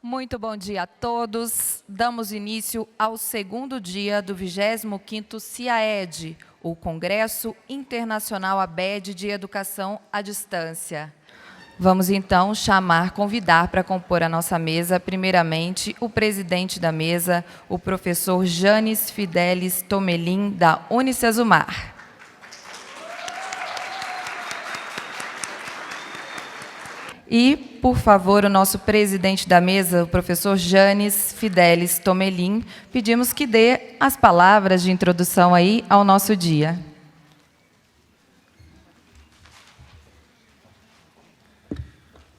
Muito bom dia a todos. Damos início ao segundo dia do 25º CIAED, o Congresso Internacional ABED de Educação à Distância. Vamos, então, convidar para compor a nossa mesa, primeiramente, o presidente da mesa, o professor Janes Fidelis Tomelin, da Unicesumar. E, por favor, o nosso presidente da mesa, o professor Janes Fidelis Tomelin, pedimos que dê as palavras de introdução aí ao nosso dia.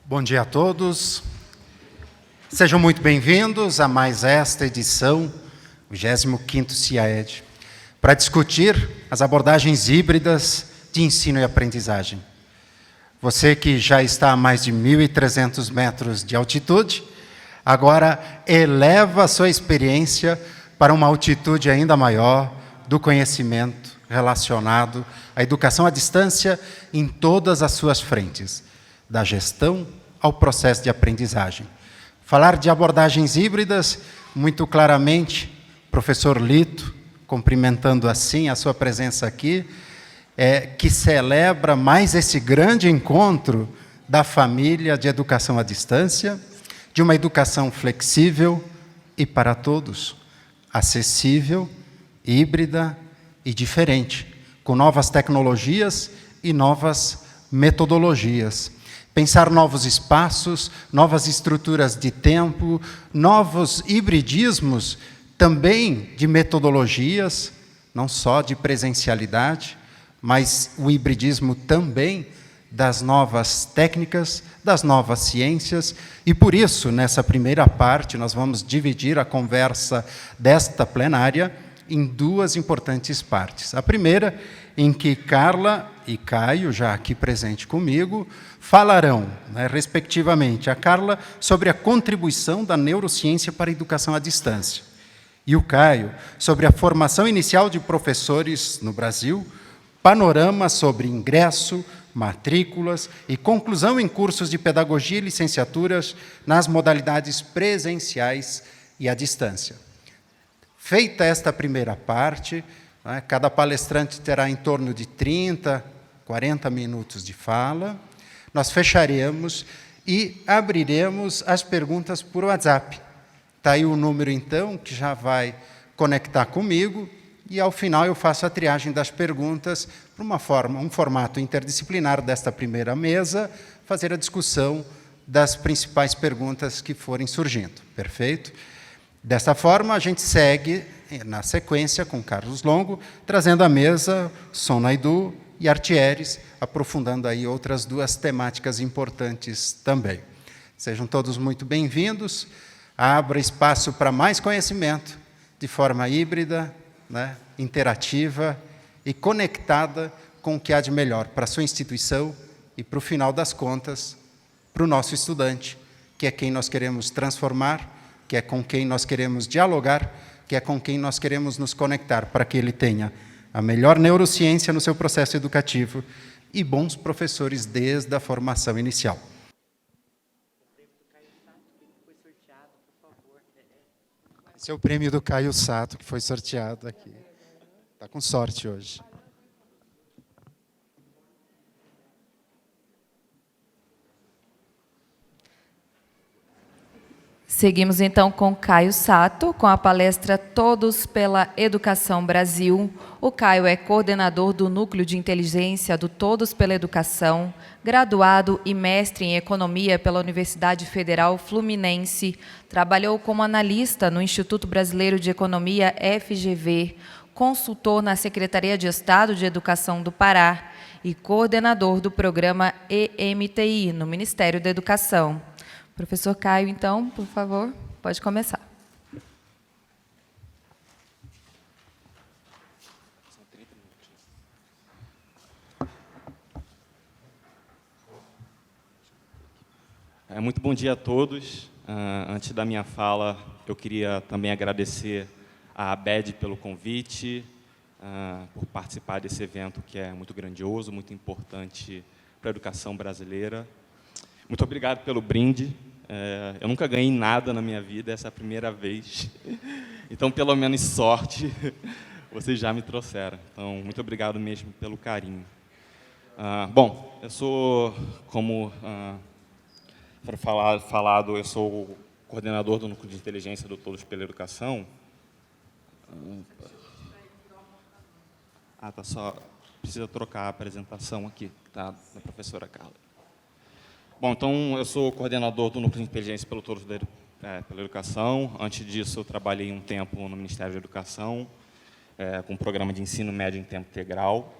Bom dia a todos. Sejam muito bem-vindos a mais esta edição, 25º CIAED, para discutir as abordagens híbridas de ensino e aprendizagem. Você que já está a mais de 1.300 metros de altitude, agora eleva a sua experiência para uma altitude ainda maior do conhecimento relacionado à educação à distância em todas as suas frentes, da gestão ao processo de aprendizagem. Falar de abordagens híbridas, muito claramente, professor Lito, cumprimentando assim a sua presença aqui, que celebra mais esse grande encontro da família de educação à distância, de uma educação flexível e para todos, acessível, híbrida e diferente, com novas tecnologias e novas metodologias. Pensar novos espaços, novas estruturas de tempo, novos hibridismos, também de metodologias, não só de presencialidade, mas o hibridismo também das novas técnicas, das novas ciências, e por isso, nessa primeira parte, nós vamos dividir a conversa desta plenária em duas importantes partes. A primeira, em que Carla e Caio, já aqui presente comigo, falarão, respectivamente, a Carla sobre a contribuição da neurociência para a educação à distância, e o Caio sobre a formação inicial de professores no Brasil, panorama sobre ingresso, matrículas e conclusão em cursos de pedagogia e licenciaturas nas modalidades presenciais e à distância. Feita esta primeira parte, cada palestrante terá em torno de 30, 40 minutos de fala. Nós fecharemos e abriremos as perguntas por WhatsApp. Está aí o número, então, que já vai conectar comigo, e, ao final, eu faço a triagem das perguntas para um formato interdisciplinar desta primeira mesa, fazer a discussão das principais perguntas que forem surgindo. Perfeito? Desta forma, a gente segue na sequência com Carlos Longo, trazendo à mesa Son Naidu e Artieres, aprofundando aí outras duas temáticas importantes também. Sejam todos muito bem-vindos. Abra espaço para mais conhecimento de forma híbrida, interativa e conectada com o que há de melhor para a sua instituição e, para o final das contas, para o nosso estudante, que é quem nós queremos transformar, que é com quem nós queremos dialogar, que é com quem nós queremos nos conectar, para que ele tenha a melhor neurociência no seu processo educativo e bons professores desde a formação inicial. Esse é o prêmio do Caio Sato, que foi sorteado aqui. Está com sorte hoje. Seguimos, então, com Caio Sato, com a palestra Todos pela Educação Brasil. O Caio é coordenador do Núcleo de Inteligência do Todos pela Educação, graduado e mestre em Economia pela Universidade Federal Fluminense. Trabalhou como analista no Instituto Brasileiro de Economia, FGV, consultor na Secretaria de Estado de Educação do Pará e coordenador do programa EMTI, no Ministério da Educação. Professor Caio, então, por favor, pode começar. Muito bom dia a todos. Antes da minha fala, eu queria também agradecer à ABED pelo convite, por participar desse evento que é muito grandioso, muito importante para a educação brasileira. Muito obrigado pelo brinde. Eu nunca ganhei nada na minha vida, essa é a primeira vez. Então, pelo menos sorte, vocês já me trouxeram. Então, muito obrigado mesmo pelo carinho. Bom, eu sou, como foi falado, eu sou o coordenador do Núcleo de Inteligência do Todos pela Educação. Tá só... Precisa trocar a apresentação aqui, tá, da professora Carla. Bom, então, eu sou coordenador do Núcleo de Inteligência pelo Todos pela Educação. Antes disso, eu trabalhei um tempo no Ministério da Educação, com um programa de ensino médio em tempo integral.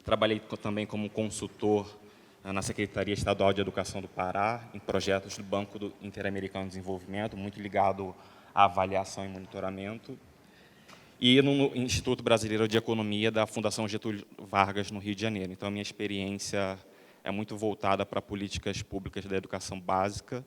Trabalhei também como consultor na Secretaria Estadual de Educação do Pará, em projetos do Banco Interamericano de Desenvolvimento, muito ligado à avaliação e monitoramento. E no Instituto Brasileiro de Economia da Fundação Getúlio Vargas, no Rio de Janeiro. Então, a minha experiência é muito voltada para políticas públicas da educação básica,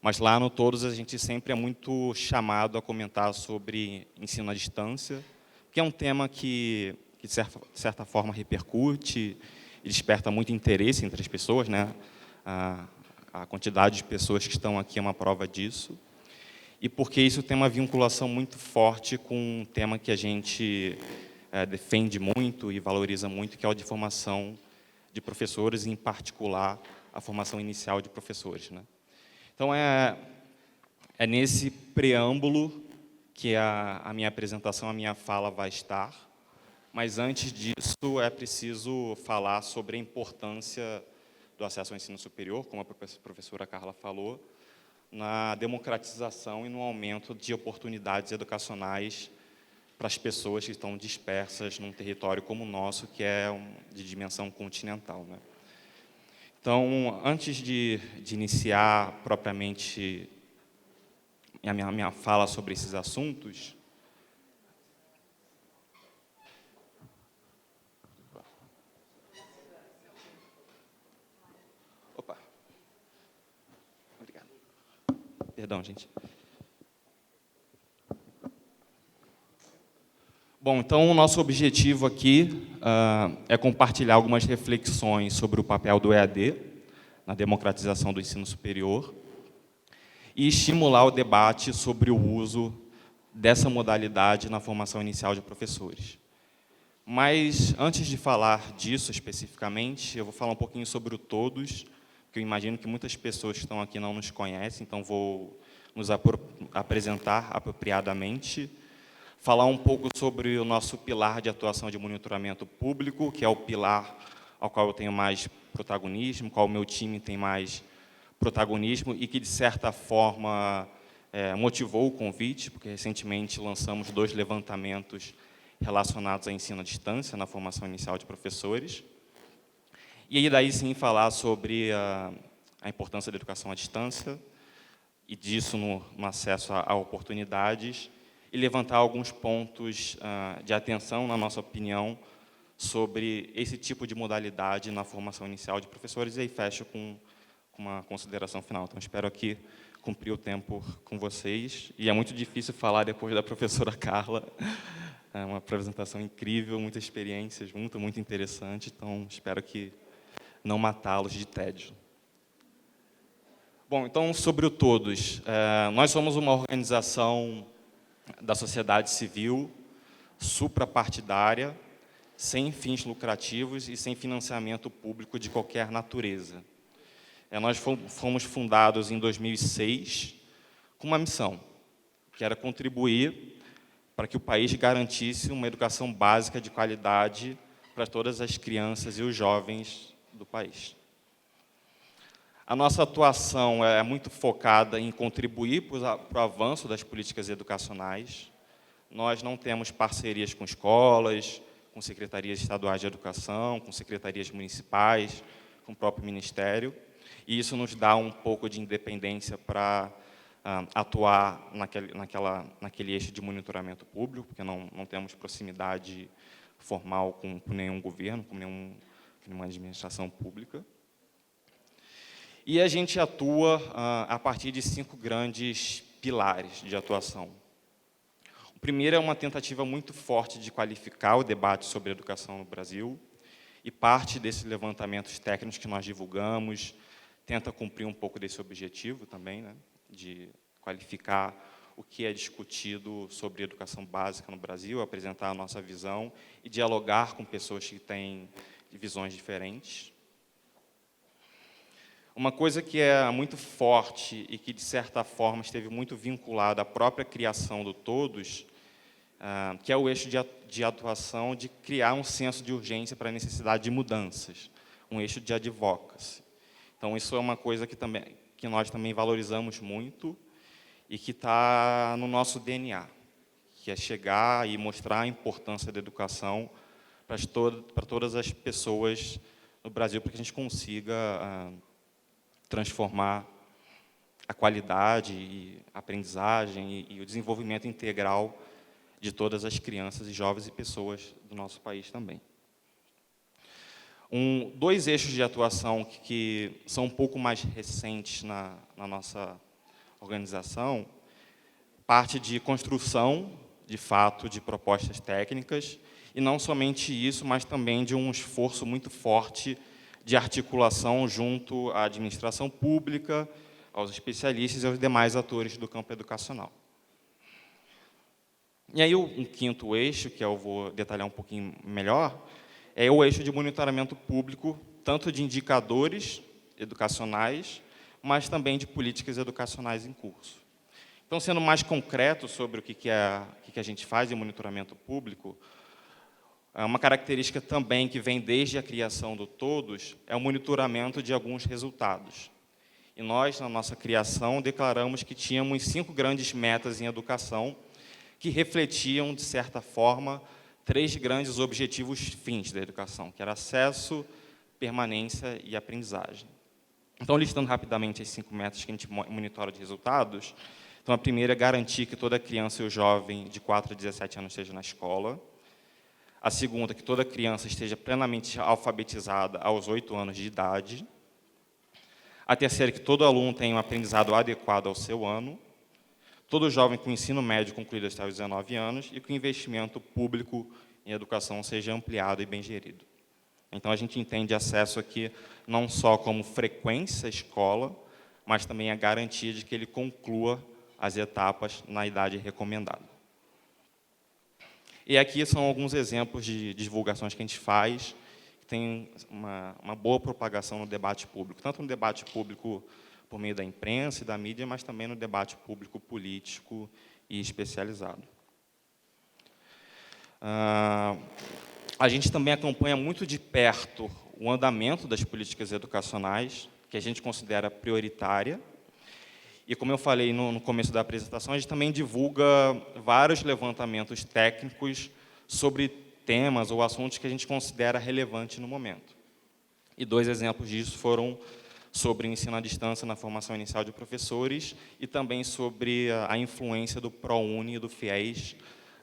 mas lá no Todos a gente sempre é muito chamado a comentar sobre ensino à distância, que é um tema que de certa forma, repercute e desperta muito interesse entre as pessoas, né? A quantidade de pessoas que estão aqui é uma prova disso. E porque isso tem uma vinculação muito forte com um tema que a gente defende muito e valoriza muito, que é o de formação de professores, e, em particular, a formação inicial de professores, né? Então, é nesse preâmbulo que a minha apresentação, a minha fala vai estar. Mas, antes disso, é preciso falar sobre a importância do acesso ao ensino superior, como a professora Carla falou, na democratização e no aumento de oportunidades educacionais para as pessoas que estão dispersas num território como o nosso, que é de dimensão continental, né? Então, antes de iniciar propriamente a minha fala sobre esses assuntos, perdão, gente. Bom, então, o nosso objetivo aqui é compartilhar algumas reflexões sobre o papel do EAD na democratização do ensino superior e estimular o debate sobre o uso dessa modalidade na formação inicial de professores. Mas, antes de falar disso especificamente, eu vou falar um pouquinho sobre o Todos, que eu imagino que muitas pessoas que estão aqui não nos conhecem, então vou nos apresentar apropriadamente, falar um pouco sobre o nosso pilar de atuação de monitoramento público, que é o pilar ao qual eu tenho mais protagonismo, qual o meu time tem mais protagonismo e que, de certa forma, motivou o convite, porque recentemente lançamos 2 levantamentos relacionados a ensino à distância na formação inicial de professores. E aí, daí sim, falar sobre a importância da educação à distância e disso no acesso a oportunidades e levantar alguns pontos de atenção, na nossa opinião, sobre esse tipo de modalidade na formação inicial de professores, e aí fecho com uma consideração final. Então, espero aqui cumprir o tempo com vocês, e é muito difícil falar depois da professora Carla. É uma apresentação incrível, muita experiência junto, muito interessante, então espero que não matá-los de tédio. Bom, então, sobre o Todos. Nós somos uma organização da sociedade civil, suprapartidária, sem fins lucrativos e sem financiamento público de qualquer natureza. Nós fomos fundados em 2006 com uma missão, que era contribuir para que o país garantisse uma educação básica de qualidade para todas as crianças e os jovens do país. A nossa atuação é muito focada em contribuir para o avanço das políticas educacionais. Nós não temos parcerias com escolas, com secretarias estaduais de educação, com secretarias municipais, com o próprio Ministério, e isso nos dá um pouco de independência para atuar naquele eixo de monitoramento público, porque não temos proximidade formal com nenhum governo, com nenhuma administração pública. E a gente atua a partir de 5 grandes pilares de atuação. O primeiro é uma tentativa muito forte de qualificar o debate sobre a educação no Brasil, e parte desses levantamentos técnicos que nós divulgamos tenta cumprir um pouco desse objetivo também, né, de qualificar o que é discutido sobre educação básica no Brasil, apresentar a nossa visão e dialogar com pessoas que têm visões diferentes. Uma coisa que é muito forte e que, de certa forma, esteve muito vinculada à própria criação do Todos, que é o eixo de atuação de criar um senso de urgência para a necessidade de mudanças, um eixo de advocacy. Então, isso é uma coisa que nós também valorizamos muito e que está no nosso DNA, que é chegar e mostrar a importância da educação para todas as pessoas no Brasil, para que a gente consiga transformar a qualidade e a aprendizagem e o desenvolvimento integral de todas as crianças e jovens e pessoas do nosso país também. Dois eixos de atuação que são um pouco mais recentes na nossa organização, parte de construção, de fato, de propostas técnicas, e não somente isso, mas também de um esforço muito forte de articulação junto à administração pública, aos especialistas e aos demais atores do campo educacional. E aí, um quinto eixo, que eu vou detalhar um pouquinho melhor, é o eixo de monitoramento público, tanto de indicadores educacionais, mas também de políticas educacionais em curso. Então, sendo mais concreto sobre o que a gente faz em monitoramento público, uma característica também que vem desde a criação do Todos é o monitoramento de alguns resultados. E nós, na nossa criação, declaramos que tínhamos 5 grandes metas em educação que refletiam, de certa forma, 3 grandes objetivos fins da educação, que era acesso, permanência e aprendizagem. Então, listando rapidamente as 5 metas que a gente monitora de resultados, então, a primeira é garantir que toda criança e o jovem de 4 a 17 anos esteja na escola. A segunda, que toda criança esteja plenamente alfabetizada aos 8 anos de idade. A terceira, que todo aluno tenha um aprendizado adequado ao seu ano. Todo jovem com ensino médio concluído até os 19 anos e que o investimento público em educação seja ampliado e bem gerido. Então, a gente entende acesso aqui não só como frequência à escola, mas também a garantia de que ele conclua as etapas na idade recomendada. E aqui são alguns exemplos de divulgações que a gente faz, que tem uma boa propagação no debate público, tanto no debate público por meio da imprensa e da mídia, mas também no debate público político e especializado. A gente também acompanha muito de perto o andamento das políticas educacionais, que a gente considera prioritária. E, como eu falei no começo da apresentação, a gente também divulga vários levantamentos técnicos sobre temas ou assuntos que a gente considera relevantes no momento. E 2 exemplos disso foram sobre o ensino à distância na formação inicial de professores e também sobre a influência do ProUni e do FIES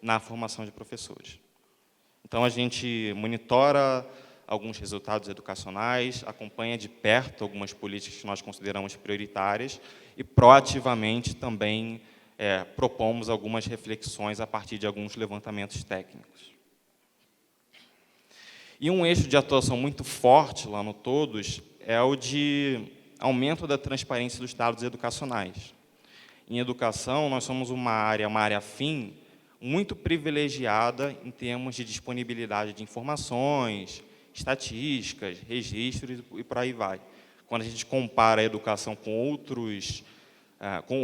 na formação de professores. Então, a gente monitora alguns resultados educacionais, acompanha de perto algumas políticas que nós consideramos prioritárias e, proativamente, também propomos algumas reflexões a partir de alguns levantamentos técnicos. E um eixo de atuação muito forte lá no Todos é o de aumento da transparência dos dados educacionais. Em educação, nós somos uma área fim, muito privilegiada em termos de disponibilidade de informações, estatísticas, registros e por aí vai. Quando a gente compara a educação com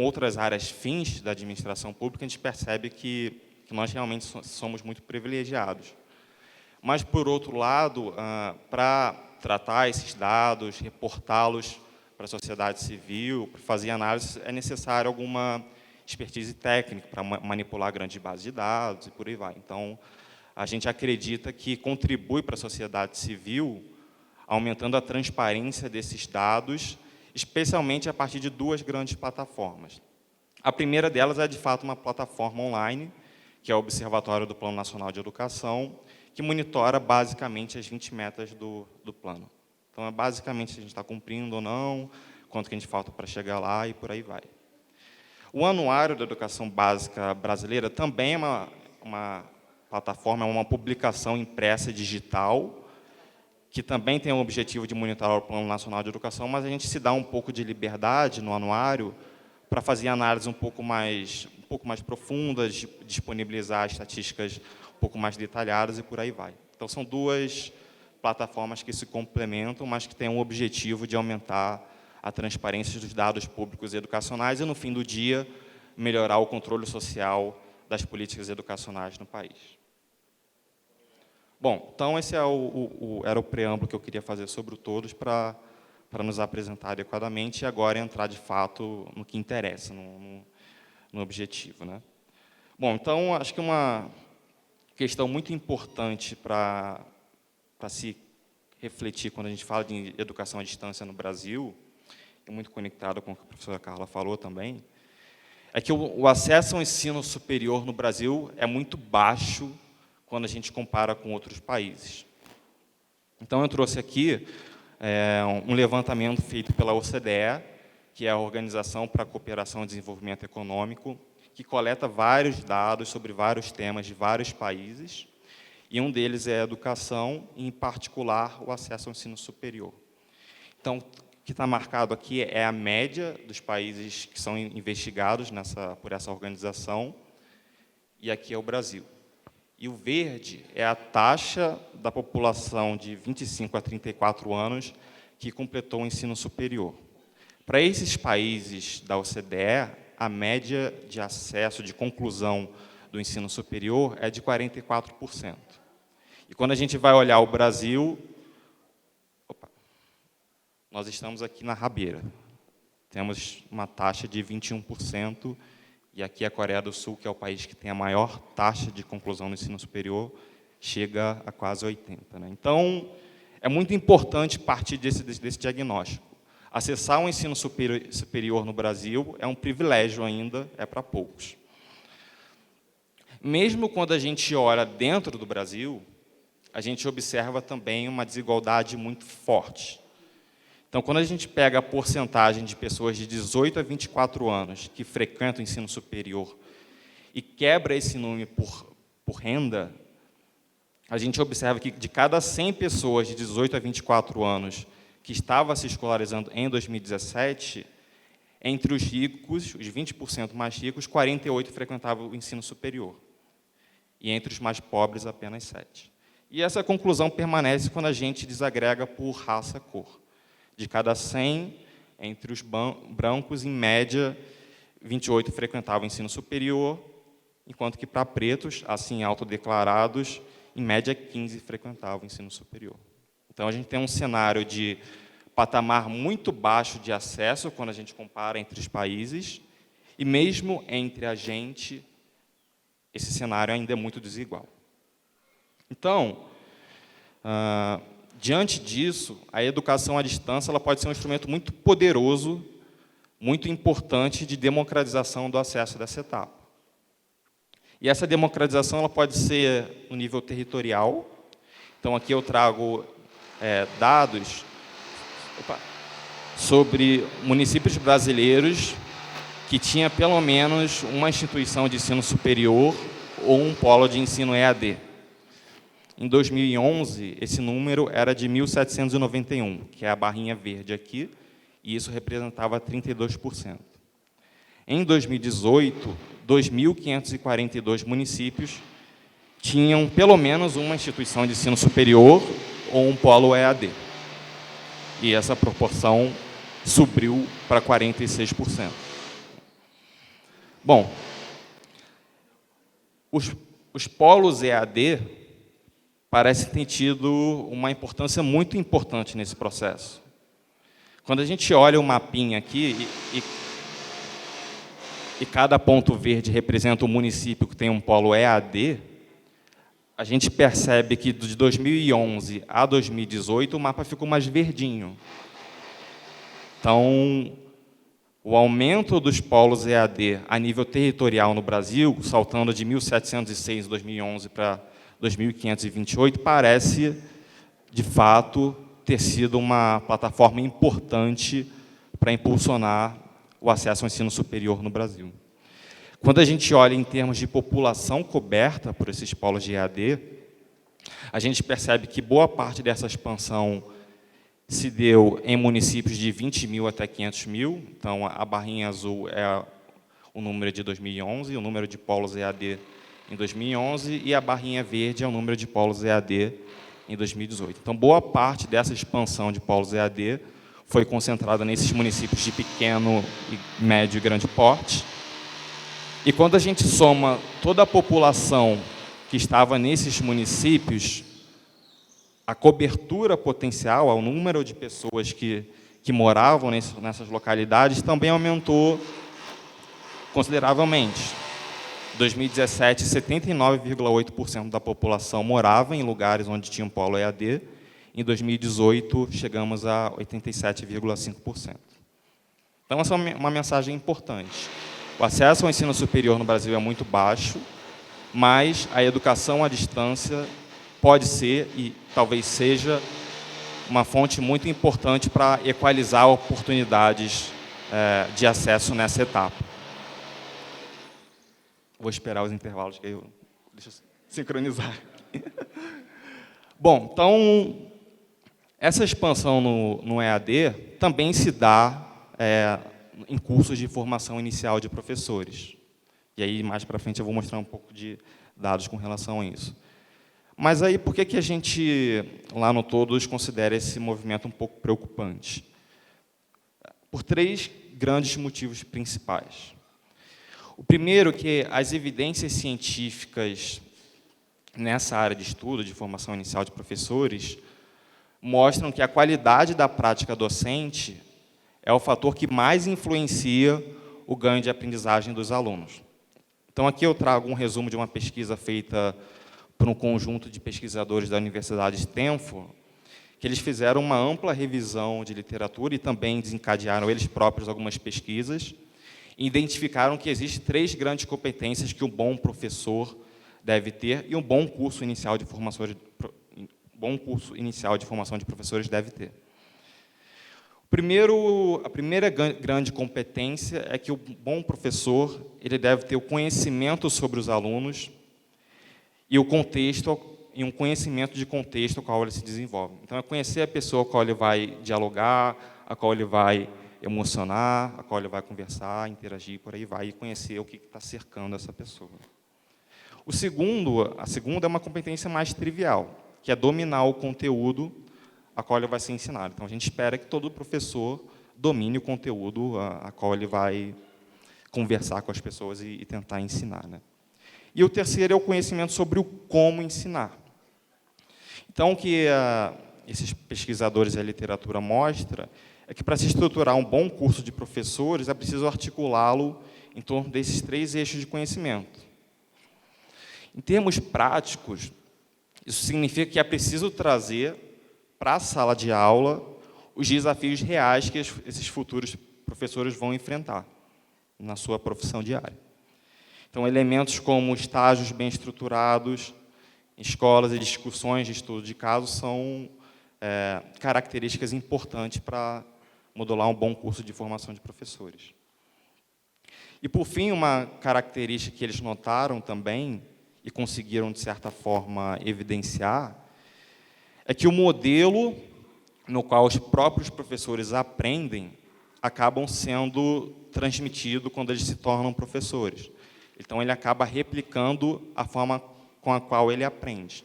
outras áreas fins da administração pública, a gente percebe que nós realmente somos muito privilegiados. Mas, por outro lado, para tratar esses dados, reportá-los para a sociedade civil, para fazer análise, é necessário alguma expertise técnica para manipular grandes bases de dados e por aí vai. Então, a gente acredita que contribui para a sociedade civil, aumentando a transparência desses dados, especialmente a partir de 2 grandes plataformas. A primeira delas é, de fato, uma plataforma online, que é o Observatório do Plano Nacional de Educação, que monitora, basicamente, as 20 metas do plano. Então, é basicamente se a gente está cumprindo ou não, quanto que a gente falta para chegar lá e por aí vai. O Anuário da Educação Básica Brasileira também é uma plataforma, é uma publicação impressa digital, que também tem o objetivo de monitorar o Plano Nacional de Educação, mas a gente se dá um pouco de liberdade no anuário para fazer análises um pouco mais profundas, disponibilizar estatísticas um pouco mais detalhadas e por aí vai. Então, são duas plataformas que se complementam, mas que têm o objetivo de aumentar a transparência dos dados públicos educacionais e, no fim do dia, melhorar o controle social das políticas educacionais no país. Bom, então esse era o preâmbulo que eu queria fazer sobre o Todos para nos apresentar adequadamente e agora entrar, de fato, no que interessa, no objetivo, né? Bom, então, acho que uma questão muito importante para se refletir quando a gente fala de educação à distância no Brasil, e muito conectado com o que a professora Carla falou também, é que o acesso ao ensino superior no Brasil é muito baixo quando a gente compara com outros países. Então, eu trouxe aqui um levantamento feito pela OCDE, que é a Organização para a Cooperação e Desenvolvimento Econômico, que coleta vários dados sobre vários temas de vários países, e um deles é a educação, e, em particular, o acesso ao ensino superior. Então, o que está marcado aqui é a média dos países que são investigados por essa organização, e aqui é o Brasil. E o verde é a taxa da população de 25 a 34 anos que completou o ensino superior. Para esses países da OCDE, a média de acesso, de conclusão do ensino superior é de 44%. E quando a gente vai olhar o Brasil, nós estamos aqui na rabeira. Temos uma taxa de 21%, e aqui a Coreia do Sul, que é o país que tem a maior taxa de conclusão do ensino superior, chega a quase 80%. Né? Então, é muito importante partir desse diagnóstico. Acessar um ensino superior no Brasil é um privilégio ainda, é para poucos. Mesmo quando a gente olha dentro do Brasil, a gente observa também uma desigualdade muito forte. Então, quando a gente pega a porcentagem de pessoas de 18 a 24 anos que frequentam o ensino superior e quebra esse número por renda, a gente observa que de cada 100 pessoas de 18 a 24 anos que estava se escolarizando em 2017, entre os ricos, os 20% mais ricos, 48 frequentavam o ensino superior. E entre os mais pobres, apenas 7. E essa conclusão permanece quando a gente desagrega por raça, cor. De cada 100, entre os brancos, em média, 28 frequentavam o ensino superior, enquanto que para pretos, assim autodeclarados, em média 15 frequentavam o ensino superior. Então, a gente tem um cenário de patamar muito baixo de acesso, quando a gente compara entre os países, e mesmo entre a gente, esse cenário ainda é muito desigual. Então, diante disso, a educação à distância ela pode ser um instrumento muito poderoso, muito importante de democratização do acesso dessa etapa. E essa democratização ela pode ser no nível territorial. Então, aqui eu trago dados sobre municípios brasileiros que tinha pelo menos uma instituição de ensino superior ou um polo de ensino EAD. Em 2011, esse número era de 1.791, que é a barrinha verde aqui, e isso representava 32%. Em 2018, 2.542 municípios tinham pelo menos uma instituição de ensino superior ou um polo EAD. E essa proporção subiu para 46%. Bom, os polos EAD parecem ter tido uma importância muito importante nesse processo. Quando a gente olha o mapinha aqui, e cada ponto verde representa um município que tem um polo EAD, a gente percebe que de 2011 a 2018 o mapa ficou mais verdinho. Então, o aumento dos polos EAD a nível territorial no Brasil, saltando de 1.706 em 2011 para 2.528, parece, de fato, ter sido uma plataforma importante para impulsionar o acesso ao ensino superior no Brasil. Quando a gente olha em termos de população coberta por esses polos de EAD, A gente percebe que boa parte dessa expansão se deu em municípios de 20 mil até 500 mil. Então, a barrinha azul é o número de 2011, o número de polos EAD em 2011, e a barrinha verde é o número de polos EAD em 2018. Então, boa parte dessa expansão de polos EAD foi concentrada nesses municípios de pequeno, médio e grande porte. E quando a gente soma toda a população que estava nesses municípios, a cobertura potencial, o número de pessoas que moravam nessas localidades também aumentou consideravelmente. Em 2017, 79,8% da população morava em lugares onde tinha um polo EAD. Em 2018, chegamos a 87,5%. Então, essa é uma mensagem importante. O acesso ao ensino superior no Brasil é muito baixo, mas a educação à distância pode ser, e talvez seja, uma fonte muito importante para equalizar oportunidades de acesso nessa etapa. Vou esperar os intervalos, que eu... Deixa eu sincronizar. Bom, então, essa expansão no EAD também se dá em cursos de formação inicial de professores. E aí, mais para frente, eu vou mostrar um pouco de dados com relação a isso. Mas aí, por que a gente, lá no Todos, considera esse movimento um pouco preocupante? Por 3 grandes motivos principais. O primeiro é que as evidências científicas nessa área de estudo, de formação inicial de professores, mostram que a qualidade da prática docente é o fator que mais influencia o ganho de aprendizagem dos alunos. Então, aqui eu trago um resumo de uma pesquisa feita por um conjunto de pesquisadores da Universidade de Stanford, que eles fizeram uma ampla revisão de literatura e também desencadearam eles próprios algumas pesquisas, e identificaram que existem 3 grandes competências que um bom professor deve ter e um bom curso inicial de formação de professores deve ter. A primeira grande competência é que o bom professor ele deve ter o conhecimento sobre os alunos e o contexto, e um conhecimento de contexto ao qual ele se desenvolve. Então, é conhecer a pessoa com a qual ele vai dialogar, a qual ele vai emocionar, a qual ele vai conversar, interagir, por aí vai, e conhecer o que está cercando essa pessoa. A segunda é uma competência mais trivial, que é dominar o conteúdo a qual ele vai ser ensinado. Então, a gente espera que todo professor domine o conteúdo a qual ele vai conversar com as pessoas e tentar ensinar, né? E o terceiro é o conhecimento sobre o como ensinar. Então, o que esses pesquisadores e a literatura mostram é que, para se estruturar um bom curso de professores, é preciso articulá-lo em torno desses 3 eixos de conhecimento. Em termos práticos, isso significa que é preciso trazer para a sala de aula os desafios reais que esses futuros professores vão enfrentar na sua profissão diária. Então, elementos como estágios bem estruturados, escolas e discussões de estudo de caso são características importantes para modular um bom curso de formação de professores. E, por fim, uma característica que eles notaram também, e conseguiram, de certa forma, evidenciar, é que o modelo no qual os próprios professores aprendem acabam sendo transmitido quando eles se tornam professores. Então, ele acaba replicando a forma com a qual ele aprende.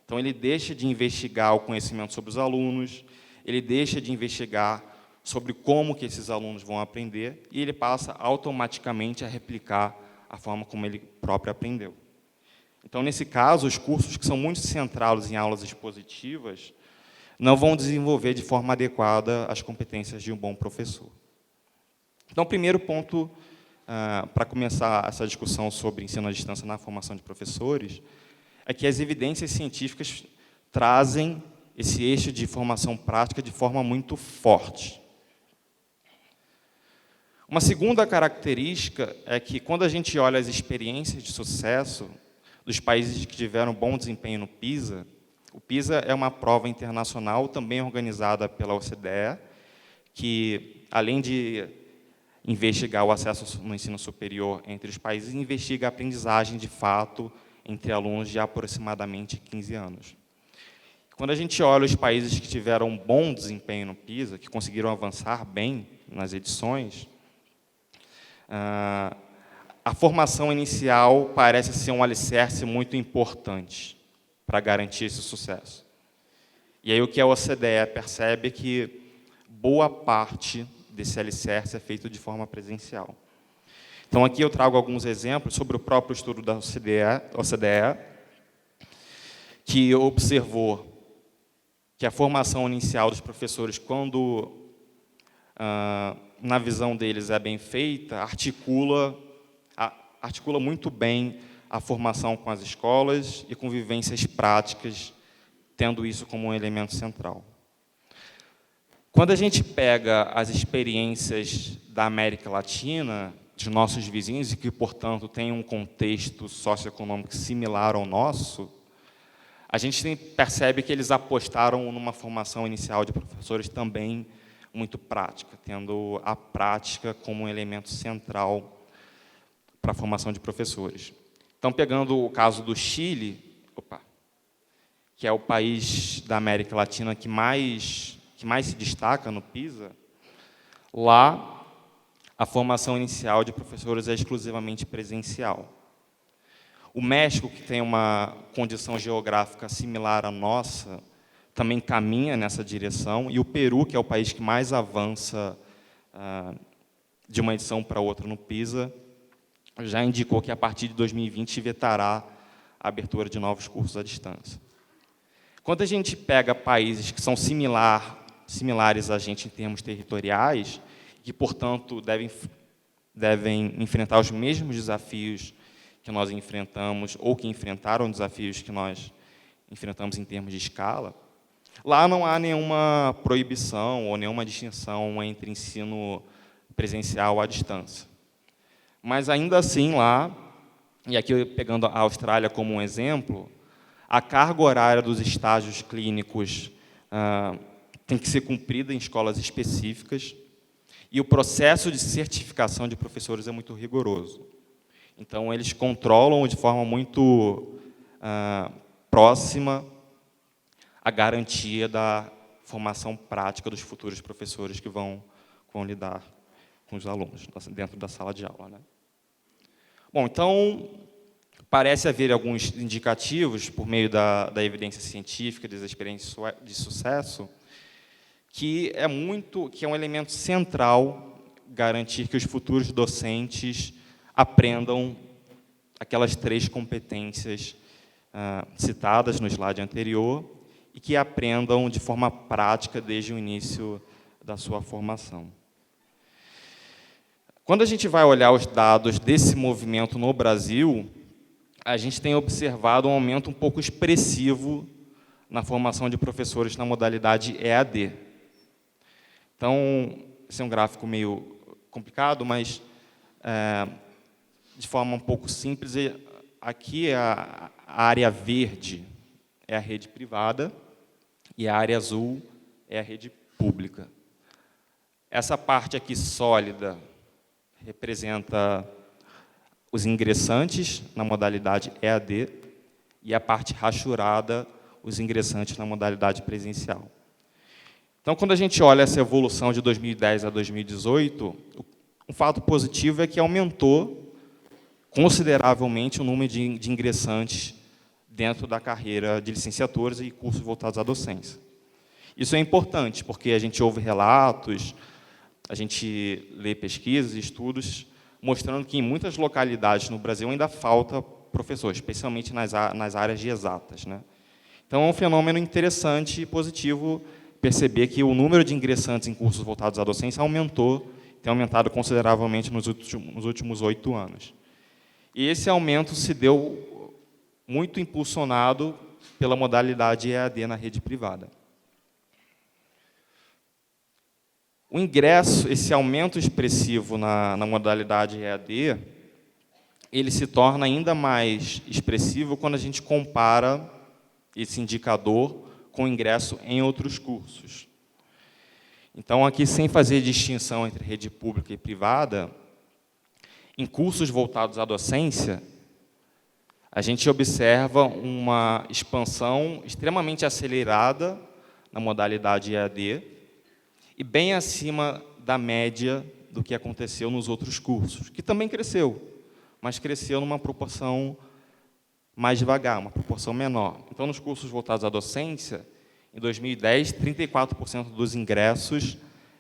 Então, ele deixa de investigar o conhecimento sobre os alunos, ele deixa de investigar sobre como que esses alunos vão aprender, e ele passa automaticamente a replicar a forma como ele próprio aprendeu. Então, nesse caso, os cursos que são muito centrados em aulas expositivas não vão desenvolver de forma adequada as competências de um bom professor. Então, o primeiro ponto, para começar essa discussão sobre ensino à distância na formação de professores, é que as evidências científicas trazem esse eixo de formação prática de forma muito forte. Uma segunda característica é que, quando a gente olha as experiências de sucesso dos países que tiveram bom desempenho no PISA, o PISA é uma prova internacional também organizada pela OCDE, que, além de investigar o acesso no ensino superior entre os países, investiga a aprendizagem, de fato, entre alunos de aproximadamente 15 anos. Quando a gente olha os países que tiveram um bom desempenho no PISA, que conseguiram avançar bem nas edições, a formação inicial parece ser um alicerce muito importante para garantir esse sucesso. E aí o que a OCDE percebe é que boa parte desse alicerce é feito de forma presencial. Então, aqui eu trago alguns exemplos sobre o próprio estudo da OCDE, que observou que a formação inicial dos professores, quando, na visão deles, é bem feita, articula muito bem a formação com as escolas e com vivências práticas, tendo isso como um elemento central. Quando a gente pega as experiências da América Latina, dos nossos vizinhos, e que, portanto, tem um contexto socioeconômico similar ao nosso, a gente percebe que eles apostaram numa formação inicial de professores também muito prática, tendo a prática como um elemento central para a formação de professores. Então, pegando o caso do Chile, que é o país da América Latina que mais se destaca no PISA, lá a formação inicial de professores é exclusivamente presencial. O México, que tem uma condição geográfica similar à nossa, também caminha nessa direção, e o Peru, que é o país que mais avança de uma edição para outra no PISA, já indicou que, a partir de 2020, vetará a abertura de novos cursos à distância. Quando a gente pega países que são similares a gente em termos territoriais, que, portanto, devem enfrentar os mesmos desafios que nós enfrentamos, ou que enfrentaram desafios que nós enfrentamos em termos de escala, lá não há nenhuma proibição ou nenhuma distinção entre ensino presencial à distância. Mas, ainda assim, lá, e aqui pegando a Austrália como um exemplo, a carga horária dos estágios clínicos tem que ser cumprida em escolas específicas, e o processo de certificação de professores é muito rigoroso. Então, eles controlam de forma muito próxima a garantia da formação prática dos futuros professores que vão lidar com os alunos dentro da sala de aula, né? Bom, então, parece haver alguns indicativos, por meio da evidência científica, das experiências de sucesso, que é um elemento central garantir que os futuros docentes aprendam aquelas 3 competências citadas no slide anterior e que aprendam de forma prática desde o início da sua formação. Quando a gente vai olhar os dados desse movimento no Brasil, a gente tem observado um aumento um pouco expressivo na formação de professores na modalidade EAD. Então, esse é um gráfico meio complicado, mas, de forma um pouco simples, aqui a área verde é a rede privada e a área azul é a rede pública. Essa parte aqui sólida representa os ingressantes na modalidade EAD e a parte rachurada, os ingressantes na modalidade presencial. Então, quando a gente olha essa evolução de 2010 a 2018, um fato positivo é que aumentou consideravelmente o número de ingressantes dentro da carreira de licenciaturas e cursos voltados à docência. Isso é importante, porque a gente ouve relatos, a gente lê pesquisas e estudos mostrando que em muitas localidades no Brasil ainda falta professores, especialmente nas áreas de exatas, né? Então, é um fenômeno interessante e positivo perceber que o número de ingressantes em cursos voltados à docência tem aumentado consideravelmente nos últimos 8 anos. E esse aumento se deu muito impulsionado pela modalidade EAD na rede privada. O ingresso, esse aumento expressivo na modalidade EAD, ele se torna ainda mais expressivo quando a gente compara esse indicador com o ingresso em outros cursos. Então, aqui, sem fazer distinção entre rede pública e privada, em cursos voltados à docência, a gente observa uma expansão extremamente acelerada na modalidade EAD e bem acima da média do que aconteceu nos outros cursos, que também cresceu, mas cresceu numa proporção mais devagar, uma proporção menor. Então, nos cursos voltados à docência, em 2010, 34% dos ingressos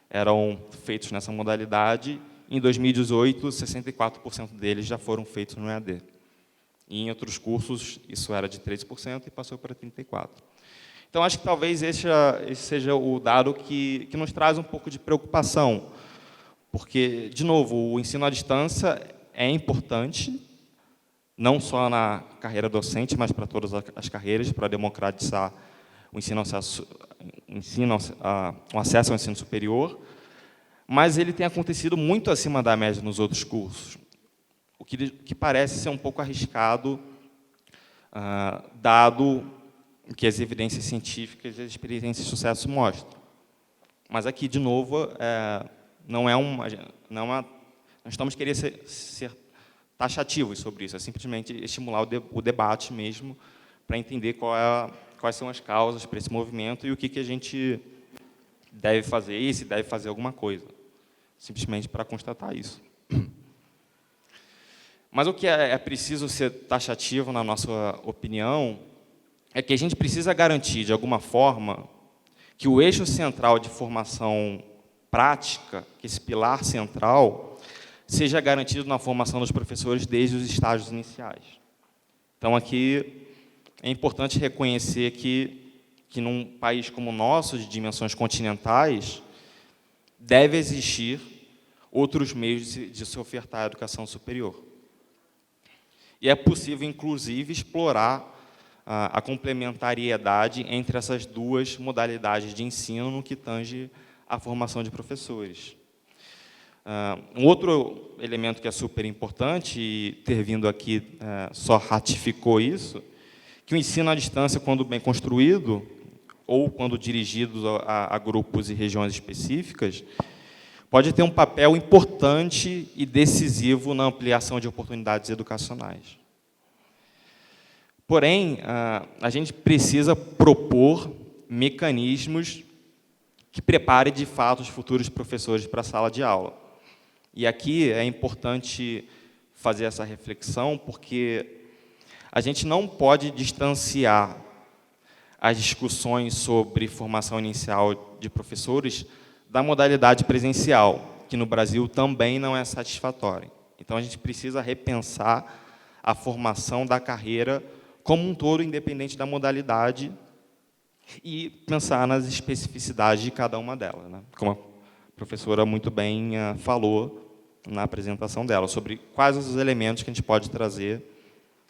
eram feitos nessa modalidade, e em 2018, 64% deles já foram feitos no EAD. E em outros cursos, isso era de 3% e passou para 34%. Então, acho que talvez esse seja o dado que nos traz um pouco de preocupação, porque, de novo, o ensino à distância é importante, não só na carreira docente, mas para todas as carreiras, para democratizar o acesso ao ensino superior, mas ele tem acontecido muito acima da média nos outros cursos, o que parece ser um pouco arriscado, dado o que as evidências científicas e as experiências de sucesso mostram. Mas aqui, de novo, não estamos querendo ser taxativos sobre isso, é simplesmente estimular o debate mesmo, para entender quais são as causas para esse movimento e o que a gente deve fazer, e se deve fazer alguma coisa. Simplesmente para constatar isso. Mas o que é preciso ser taxativo, na nossa opinião, é que a gente precisa garantir, de alguma forma, que o eixo central de formação prática, que esse pilar central, seja garantido na formação dos professores desde os estágios iniciais. Então, aqui, é importante reconhecer que num país como o nosso, de dimensões continentais, deve existir outros meios de se ofertar a educação superior. E é possível, inclusive, explorar a complementariedade entre essas duas modalidades de ensino no que tange à formação de professores. Um outro elemento que é super importante, e ter vindo aqui só ratificou isso, que o ensino à distância, quando bem construído, ou quando dirigido a grupos e regiões específicas, pode ter um papel importante e decisivo na ampliação de oportunidades educacionais. Porém, a gente precisa propor mecanismos que preparem, de fato, os futuros professores para a sala de aula. E aqui é importante fazer essa reflexão, porque a gente não pode distanciar as discussões sobre formação inicial de professores da modalidade presencial, que no Brasil também não é satisfatória. Então, a gente precisa repensar a formação da carreira como um todo, independente da modalidade, e pensar nas especificidades de cada uma delas, né? Como a professora muito bem falou na apresentação dela, sobre quais os elementos que a gente pode trazer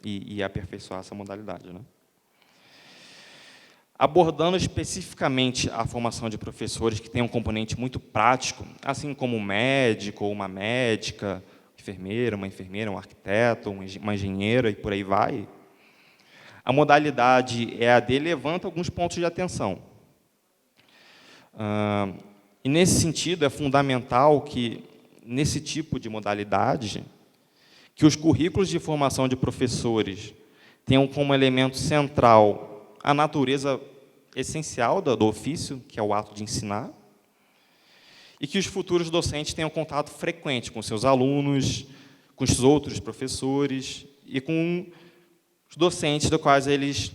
e aperfeiçoar essa modalidade, né? Abordando especificamente a formação de professores que tem um componente muito prático, assim como um médico ou uma médica, uma enfermeira, um arquiteto, uma engenheira e por aí vai, a modalidade EAD levanta alguns pontos de atenção. E, nesse sentido, é fundamental que, nesse tipo de modalidade, que os currículos de formação de professores tenham como elemento central a natureza essencial do ofício, que é o ato de ensinar, e que os futuros docentes tenham contato frequente com seus alunos, com os outros professores e com os docentes dos quais eles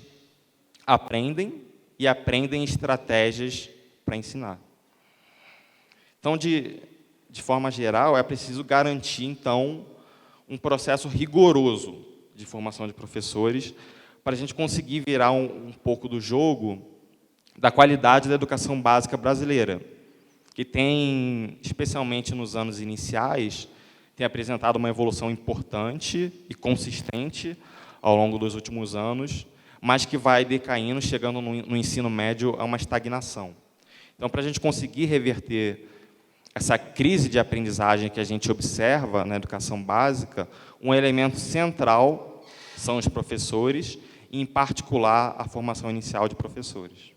aprendem e aprendem estratégias para ensinar. Então, de forma geral, é preciso garantir, então, um processo rigoroso de formação de professores para a gente conseguir virar um pouco do jogo da qualidade da educação básica brasileira, que tem, especialmente nos anos iniciais, tem apresentado uma evolução importante e consistente ao longo dos últimos anos, mas que vai decaindo, chegando no ensino médio a uma estagnação. Então, para a gente conseguir reverter essa crise de aprendizagem que a gente observa na educação básica, um elemento central são os professores, e, em particular, a formação inicial de professores.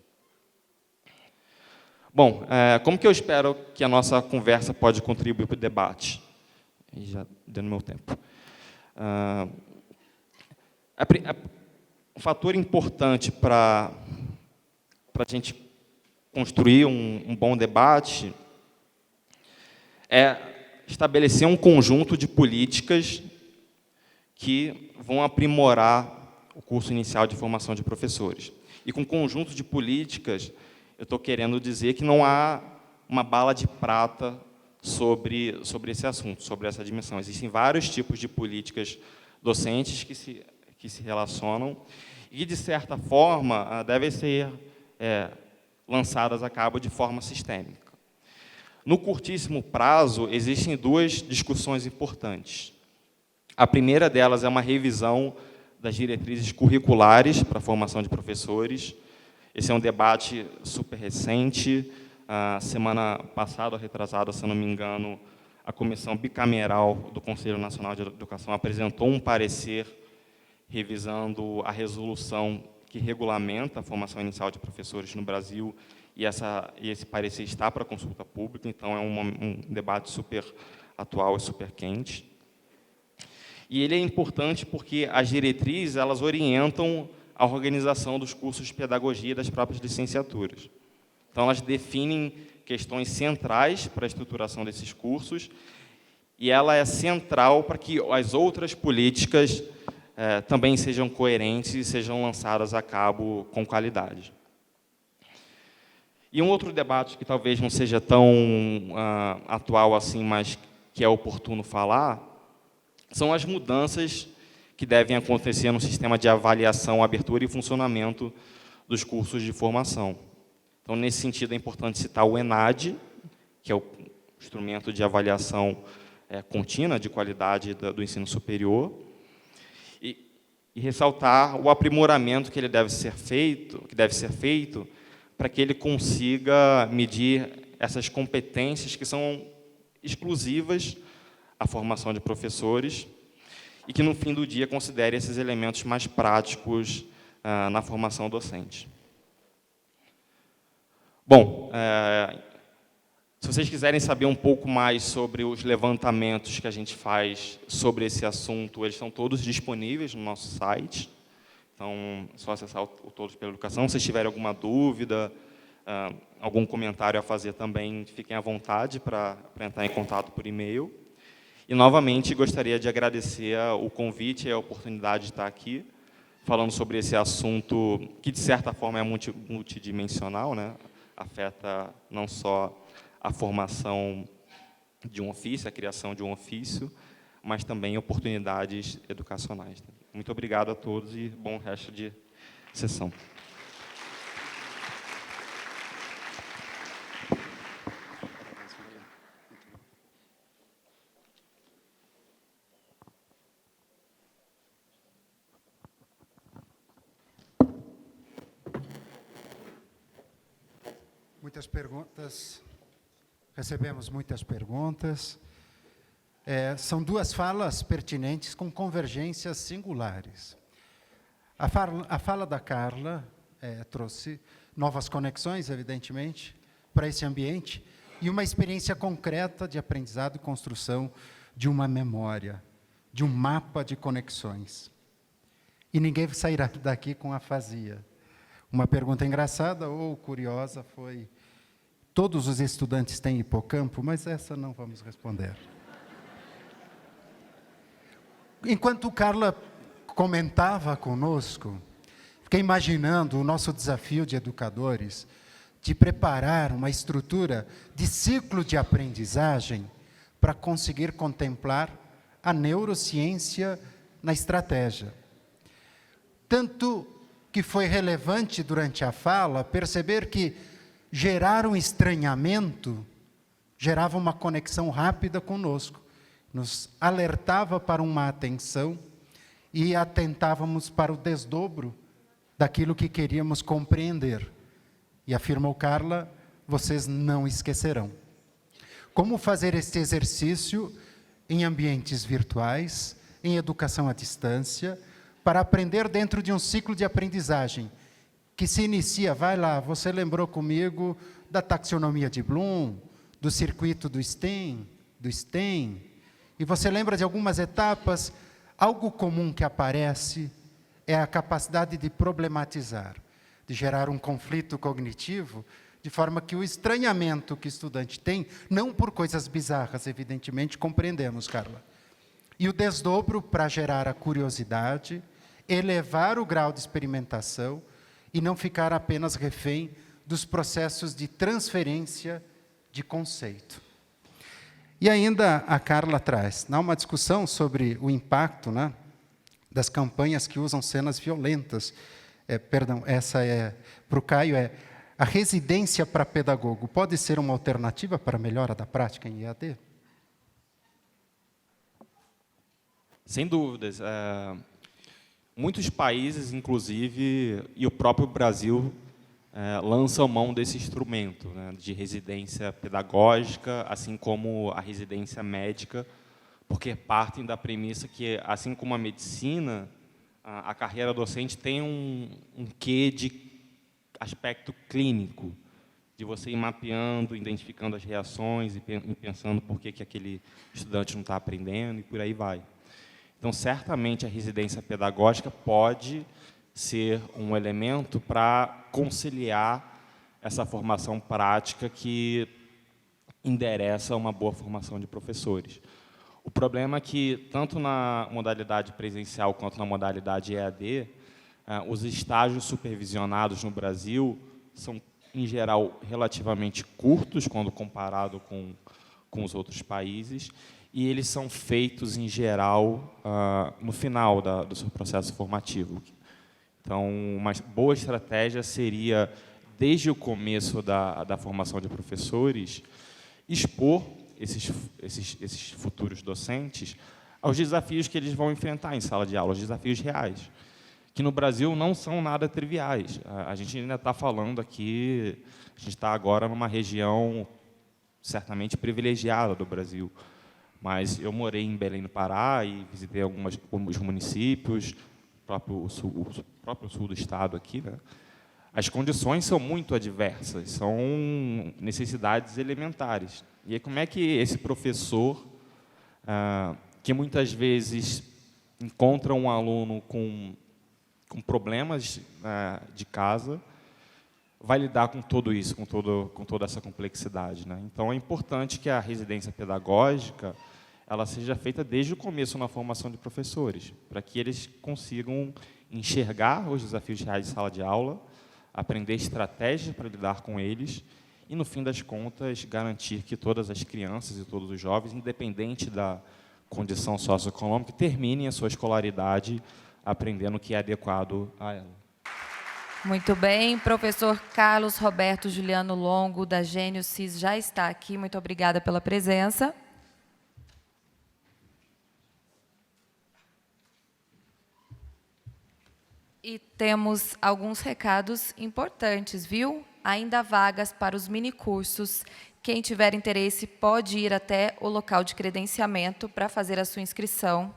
Bom, como que eu espero que a nossa conversa pode contribuir para o debate? Já deu no meu tempo. Um fator importante para a gente construir um bom debate é estabelecer um conjunto de políticas que vão aprimorar o curso inicial de formação de professores. E com conjunto de políticas, eu estou querendo dizer que não há uma bala de prata sobre esse assunto, sobre essa dimensão. Existem vários tipos de políticas docentes que se relacionam e, de certa forma, devem ser lançadas a cabo de forma sistêmica. No curtíssimo prazo, existem duas discussões importantes. A primeira delas é uma revisão das diretrizes curriculares para a formação de professores. Esse é um debate super recente. Semana passada, ou retrasada, se eu não me engano, a Comissão Bicameral do Conselho Nacional de Educação apresentou um parecer revisando a resolução que regulamenta a formação inicial de professores no Brasil, e esse parecer está para consulta pública, então é um debate super atual e super quente. E ele é importante porque as diretrizes elas orientam a organização dos cursos de pedagogia das próprias licenciaturas. Então, elas definem questões centrais para a estruturação desses cursos, e ela é central para que as outras políticas também sejam coerentes e sejam lançadas a cabo com qualidade. E um outro debate que talvez não seja tão atual assim, mas que é oportuno falar, são as mudanças que devem acontecer no sistema de avaliação, abertura e funcionamento dos cursos de formação. Então, nesse sentido, é importante citar o ENAD, que é o instrumento de avaliação contínua de qualidade do ensino superior, e ressaltar o aprimoramento que deve ser feito para que ele consiga medir essas competências que são exclusivas à formação de professores e que, no fim do dia, considere esses elementos mais práticos na formação docente. Bom, se vocês quiserem saber um pouco mais sobre os levantamentos que a gente faz sobre esse assunto, eles estão todos disponíveis no nosso site. Então, é só acessar o Todos pela Educação. Se vocês tiverem alguma dúvida, algum comentário a fazer também, fiquem à vontade para entrar em contato por e-mail. E, novamente, gostaria de agradecer o convite e a oportunidade de estar aqui, falando sobre esse assunto que, de certa forma, é multidimensional, né? Afeta não só a formação de um ofício, a criação de um ofício, mas também oportunidades educacionais. Muito obrigado a todos e bom resto de sessão. Muitas perguntas. Recebemos muitas perguntas. São duas falas pertinentes com convergências singulares. A fala da Carla trouxe novas conexões, evidentemente, para esse ambiente e uma experiência concreta de aprendizado e construção de uma memória, de um mapa de conexões. E ninguém sairá daqui com afasia. Uma pergunta engraçada ou curiosa foi: todos os estudantes têm hipocampo? Mas essa não vamos responder. Enquanto Carla comentava conosco, fiquei imaginando o nosso desafio de educadores de preparar uma estrutura de ciclo de aprendizagem para conseguir contemplar a neurociência na estratégia. Tanto que foi relevante durante a fala perceber que gerar um estranhamento gerava uma conexão rápida conosco, nos alertava para uma atenção e atentávamos para o desdobro daquilo que queríamos compreender. E afirmou Carla, vocês não esquecerão. Como fazer este exercício em ambientes virtuais, em educação à distância, para aprender dentro de um ciclo de aprendizagem que se inicia, vai lá, você lembrou comigo da taxonomia de Bloom, do circuito do STEM, e você lembra de algumas etapas, algo comum que aparece é a capacidade de problematizar, de gerar um conflito cognitivo, de forma que o estranhamento que o estudante tem, não por coisas bizarras, evidentemente, compreendemos, Carla, e o desdobro para gerar a curiosidade, elevar o grau de experimentação e não ficar apenas refém dos processos de transferência de conceito. E ainda a Carla traz uma discussão sobre o impacto, né, das campanhas que usam cenas violentas. Essa para o Caio, a residência para pedagogo pode ser uma alternativa para a melhora da prática em EAD? Sem dúvidas. Muitos países, inclusive, e o próprio Brasil, lançam mão desse instrumento, né, de residência pedagógica, assim como a residência médica, porque partem da premissa que, assim como a medicina, a carreira docente tem um quê de aspecto clínico, de você ir mapeando, identificando as reações e pensando por que aquele estudante não está aprendendo, e por aí vai. Então, certamente, a residência pedagógica pode ser um elemento para conciliar essa formação prática que endereça uma boa formação de professores. O problema é que, tanto na modalidade presencial quanto na modalidade EAD, os estágios supervisionados no Brasil são, em geral, relativamente curtos, quando comparado com os outros países, e eles são feitos, em geral, no final do seu processo formativo. Então, uma boa estratégia seria, desde o começo da formação de professores, expor esses futuros docentes aos desafios que eles vão enfrentar em sala de aula, os desafios reais, que no Brasil não são nada triviais. A gente ainda está falando aqui, a gente está agora numa região certamente privilegiada do Brasil, mas eu morei em Belém do Pará e visitei alguns municípios, o próprio sul do estado aqui, né? As condições são muito adversas, são necessidades elementares. E aí, como é que esse professor, que muitas vezes encontra um aluno com problemas de casa, vai lidar com tudo isso, com toda essa complexidade, né? Então, é importante que a residência pedagógica ela seja feita desde o começo na formação de professores, para que eles consigam enxergar os desafios reais de sala de aula, aprender estratégias para lidar com eles e, no fim das contas, garantir que todas as crianças e todos os jovens, independente da condição socioeconômica, terminem a sua escolaridade aprendendo o que é adequado a ela. Muito bem, professor Carlos Roberto Juliano Longo, da Gênio CIS, já está aqui. Muito obrigada pela presença. E temos alguns recados importantes, viu? Ainda há vagas para os minicursos. Quem tiver interesse pode ir até o local de credenciamento para fazer a sua inscrição.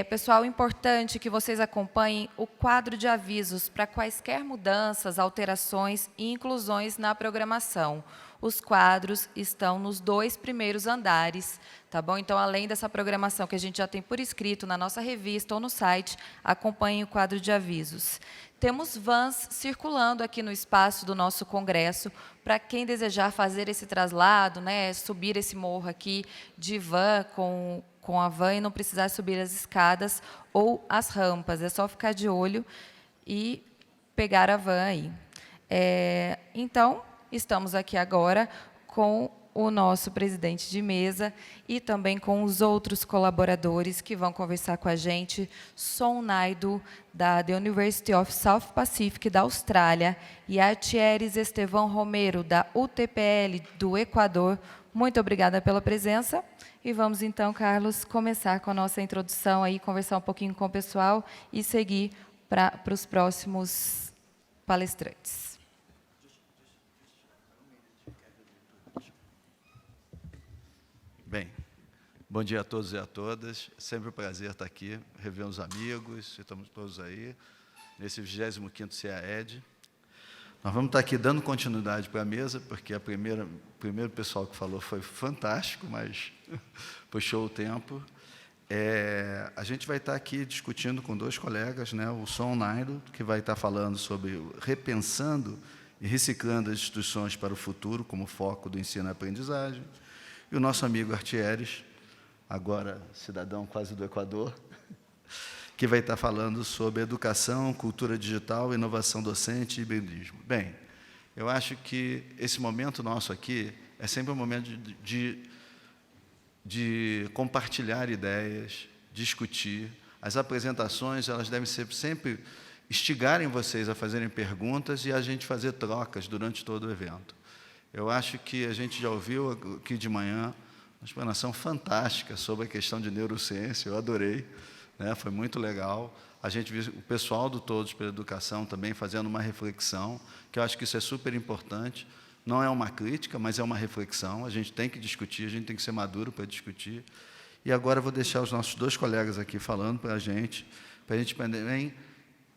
Pessoal, importante que vocês acompanhem o quadro de avisos para quaisquer mudanças, alterações e inclusões na programação. Os quadros estão nos 2 primeiros andares, tá bom? Então, além dessa programação que a gente já tem por escrito na nossa revista ou no site, acompanhem o quadro de avisos. Temos vans circulando aqui no espaço do nosso congresso, para quem desejar fazer esse traslado, né, subir esse morro aqui de van com a van e não precisar subir as escadas ou as rampas. É só ficar de olho e pegar a van aí. Então, estamos aqui agora com o nosso presidente de mesa e também com os outros colaboradores que vão conversar com a gente. Son Naidu, da The University of South Pacific, da Austrália, e Artieres Estevão Romero, da UTPL, do Equador. Muito obrigada pela presença. E vamos, então, Carlos, começar com a nossa introdução, aí, conversar um pouquinho com o pessoal e seguir para os próximos palestrantes. Bem, bom dia a todos e a todas. Sempre um prazer estar aqui, rever os amigos, estamos todos aí, nesse 25º CEAED. Nós vamos estar aqui dando continuidade para a mesa, porque o primeiro pessoal que falou foi fantástico, mas puxou o tempo. A gente vai estar aqui discutindo com dois colegas, né, o Son Nairo, que vai estar falando sobre repensando e reciclando as instituições para o futuro, como foco do ensino e aprendizagem, e o nosso amigo Artieres, agora cidadão quase do Equador, que vai estar falando sobre educação, cultura digital, inovação docente e hibridismo. Bem, eu acho que esse momento nosso aqui é sempre um momento de compartilhar ideias, discutir. As apresentações, elas devem ser sempre instigarem vocês a fazerem perguntas e a gente fazer trocas durante todo o evento. Eu acho que a gente já ouviu aqui de manhã uma explanação fantástica sobre a questão de neurociência, eu adorei, né? Foi muito legal. A gente viu o pessoal do Todos pela Educação também fazendo uma reflexão, que eu acho que isso é super importante. Não é uma crítica, mas é uma reflexão. A gente tem que discutir, a gente tem que ser maduro para discutir. E agora eu vou deixar os nossos dois colegas aqui falando para a gente também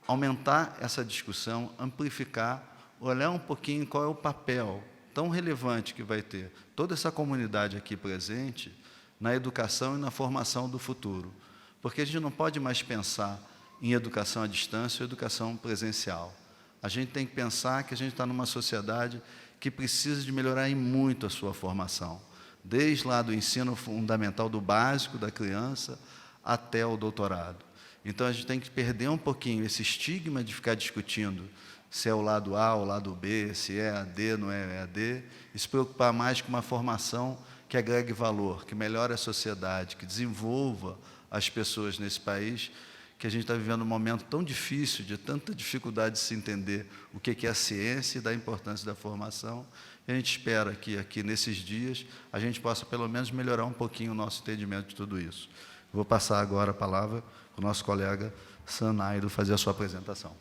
aumentar essa discussão, amplificar, olhar um pouquinho qual é o papel tão relevante que vai ter toda essa comunidade aqui presente na educação e na formação do futuro. Porque a gente não pode mais pensar em educação à distância ou educação presencial. A gente tem que pensar que a gente está numa sociedade que precisa de melhorar em muito a sua formação, desde lá do ensino fundamental, do básico da criança, até o doutorado. Então, a gente tem que perder um pouquinho esse estigma de ficar discutindo se é o lado A ou o lado B, se é EAD, não é EAD, e se preocupar mais com uma formação que agregue valor, que melhore a sociedade, que desenvolva as pessoas nesse país, que a gente está vivendo um momento tão difícil, de tanta dificuldade de se entender o que é a ciência e da importância da formação. E a gente espera que aqui, nesses dias, a gente possa, pelo menos, melhorar um pouquinho o nosso entendimento de tudo isso. Vou passar agora a palavra para o nosso colega Son Nairo fazer a sua apresentação.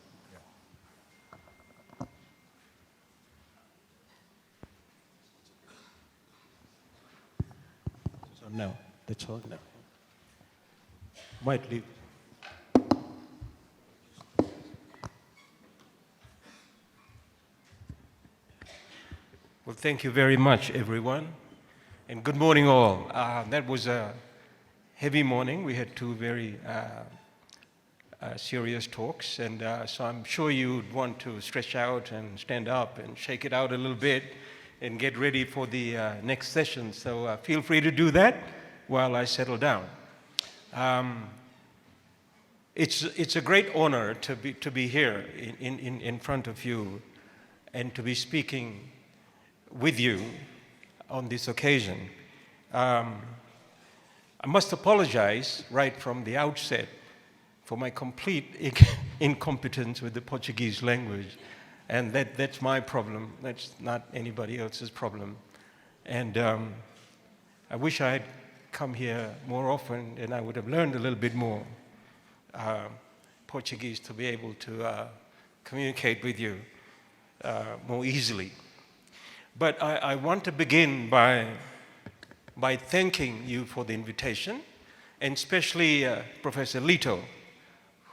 No, that's all. No. Might leave. Well, thank you very much, everyone, and good morning, all. That was a heavy morning. We had two very serious talks, and so I'm sure you'd want to stretch out and stand up and shake it out a little bit and get ready for the next session. So feel free to do that while I settle down. It's a great honor to be here in front of you and to be speaking with you on this occasion. I must apologize right from the outset for my complete incompetence with the Portuguese language. And that's my problem. That's not anybody else's problem. And I wish I had come here more often and I would have learned a little bit more Portuguese to be able to communicate with you more easily. But I want to begin by thanking you for the invitation, and especially Professor Lito,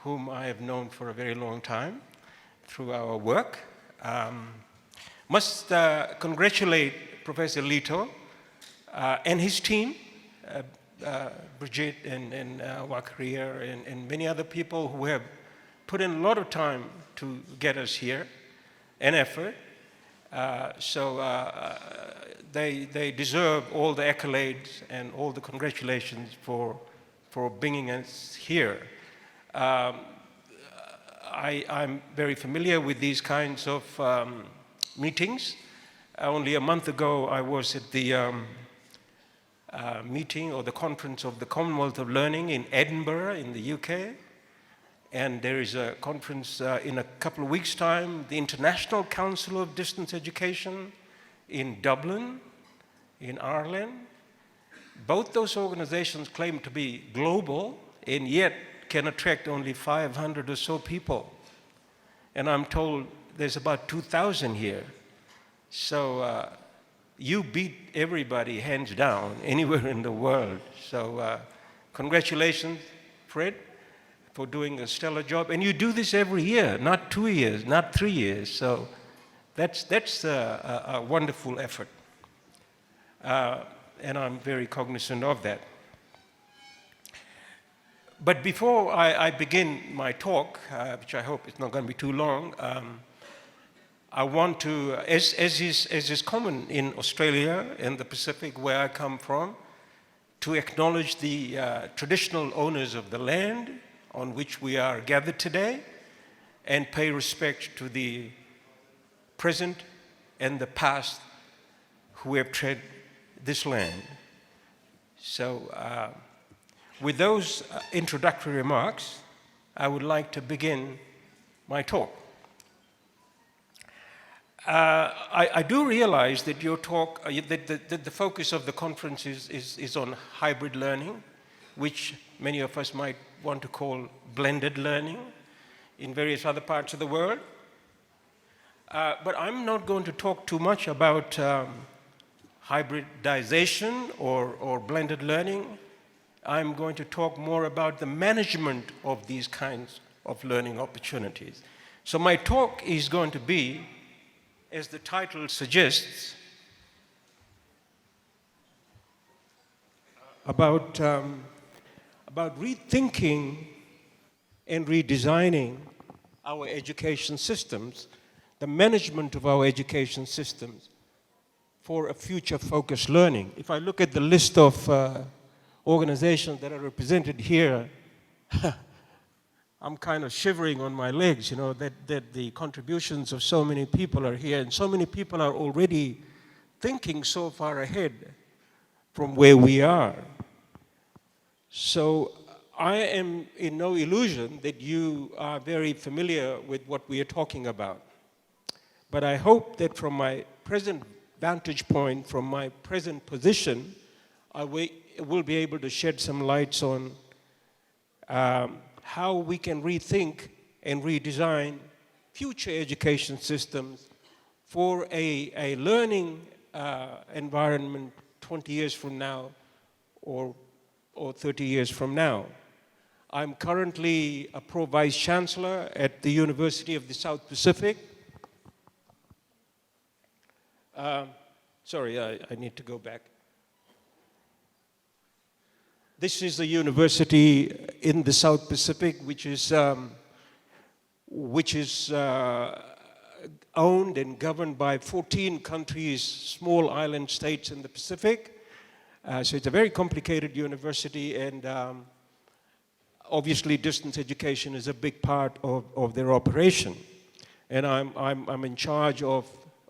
whom I have known for a very long time through our work. Must congratulate Professor Lito and his team, Brigitte and Wakaria and many other people who have put in a lot of time to get us here and effort. They deserve all the accolades and all the congratulations for bringing us here. I'm very familiar with these kinds of meetings. Only a month ago, I was at the meeting or the conference of the Commonwealth of Learning in Edinburgh in the UK. And there is a conference in a couple of weeks' time, the International Council of Distance Education in Dublin, in Ireland. Both those organizations claim to be global and yet can attract only 500 or so people. And I'm told there's about 2,000 here. So you beat everybody hands down anywhere in the world. So congratulations, Fred, for doing a stellar job. And you do this every year, not 2 years, not 3 years. So that's a wonderful effort. And I'm very cognizant of that. But before I begin my talk, which I hope is not going to be too long, I want to, as is common in Australia and the Pacific where I come from, to acknowledge the traditional owners of the land on which we are gathered today and pay respect to the present and the past who have tread this land. So with those introductory remarks, I would like to begin my talk. I do realize that your talk, that the focus of the conference is on hybrid learning, which many of us might want to call blended learning in various other parts of the world. But I'm not going to talk too much about hybridization or blended learning. I'm going to talk more about the management of these kinds of learning opportunities. So my talk is going to be, as the title suggests, about rethinking and redesigning our education systems, the management of our education systems for a future-focused learning. If I look at the list of organizations that are represented here, I'm kind of shivering on my legs, you know, that the contributions of so many people are here, and so many people are already thinking so far ahead from where we are. So I am in no illusion that you are very familiar with what we are talking about. But I hope that from my present vantage point, from my present position, I will be able to shed some lights on how we can rethink and redesign future education systems for a learning environment 20 years from now or 30 years from now. I'm currently a Pro-Vice Chancellor at the University of the South Pacific. Sorry, I need to go back. This is a university in the South Pacific, which is owned and governed by 14 countries, small island states in the Pacific. So it's a very complicated university, and obviously distance education is a big part of their operation. And I'm in charge of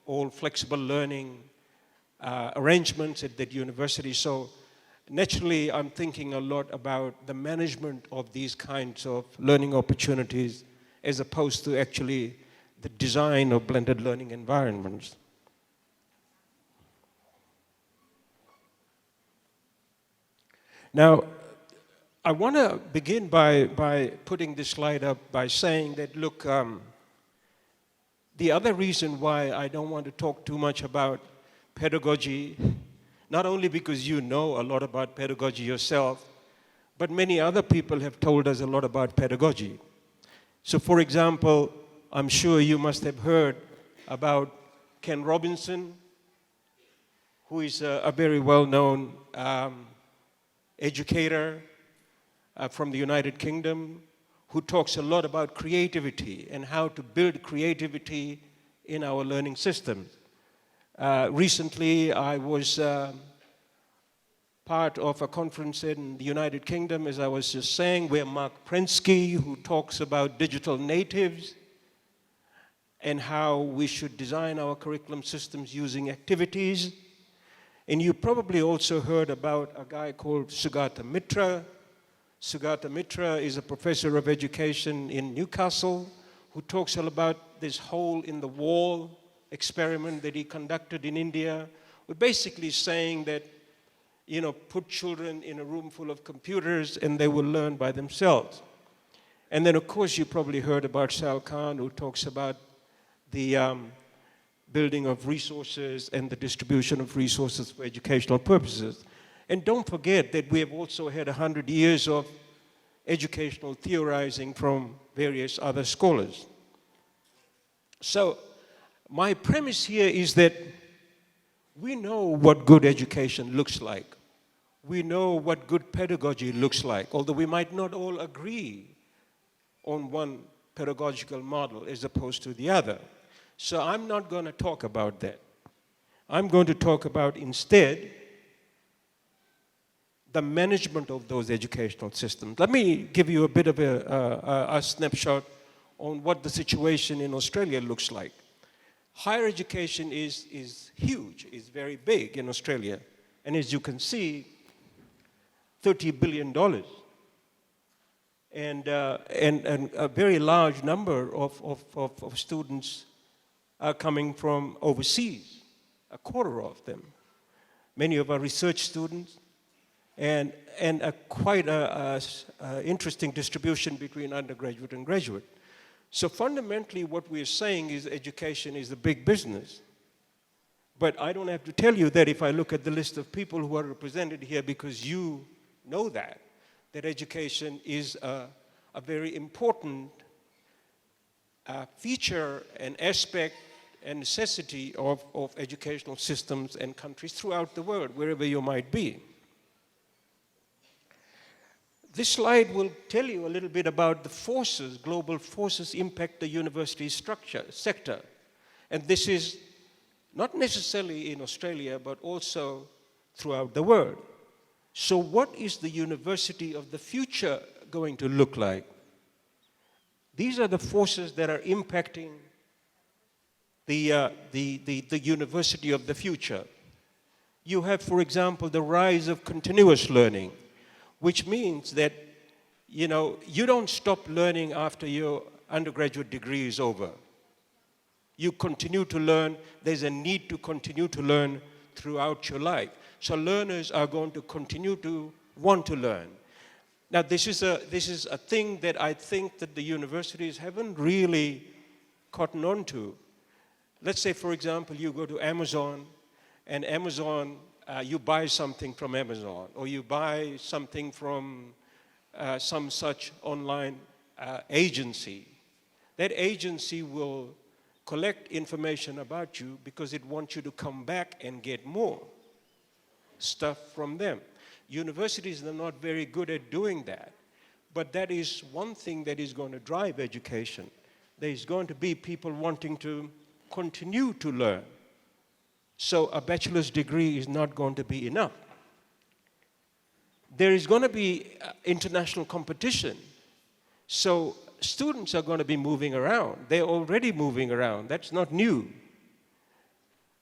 all flexible learning arrangements at that university. So naturally, I'm thinking a lot about the management of these kinds of learning opportunities as opposed to actually the design of blended learning environments. Now, I want to begin by putting this slide up by saying that, look, the other reason why I don't want to talk too much about pedagogy, not only because you know a lot about pedagogy yourself, but many other people have told us a lot about pedagogy. So for example, I'm sure you must have heard about Ken Robinson, who is a very well-known educator from the United Kingdom, who talks a lot about creativity and how to build creativity in our learning systems. Recently, I was part of a conference in the United Kingdom, as I was just saying, where Mark Prensky, who talks about digital natives and how we should design our curriculum systems using activities. And you probably also heard about a guy called Sugata Mitra. Sugata Mitra is a professor of education in Newcastle who talks all about this hole in the wall experiment that he conducted in India. We're basically saying that, you know, put children in a room full of computers and they will learn by themselves. And then, of course, you probably heard about Sal Khan, who talks about the building of resources and the distribution of resources for educational purposes. And don't forget that we have also had 100 years of educational theorizing from various other scholars. So my premise here is that we know what good education looks like. we know what good pedagogy looks like, although we might not all agree on one pedagogical model as opposed to the other. So I'm not going to talk about that. I'm going to talk about instead the management of those educational systems. Let me give you a bit of a snapshot on what the situation in Australia looks like. Higher education is huge, is very big in Australia. And as you can see, $30 billion. And a very large number of students are coming from overseas, a quarter of them. Many of our research students, and quite a interesting distribution between undergraduate and graduate. So fundamentally what we're saying is education is a big business. But I don't have to tell you that if I look at the list of people who are represented here, because you know that education is a very important feature and aspect and necessity of educational systems and countries throughout the world, wherever you might be. This slide will tell you a little bit about the forces, global forces impact the university sector. And this is not necessarily in Australia, but also throughout the world. So what is the university of the future going to look like? These are the forces that are impacting the university of the future. You have, for example, the rise of continuous learning, which means that, you don't stop learning after your undergraduate degree is over. You continue to learn. There's a need to continue to learn throughout your life. So learners are going to continue to want to learn. Now, this is a thing that I think that the universities haven't really cottoned on to. Let's say, for example, you go to Amazon, and Amazon, you buy something from Amazon, or you buy something from some such online agency. That agency will collect information about you because it wants you to come back and get more stuff from them. Universities are not very good at doing that, but that is one thing that is going to drive education. There's going to be people wanting to continue to learn. So a bachelor's degree is not going to be enough. There is going to be international competition. So students are going to be moving around. They're already moving around. That's not new.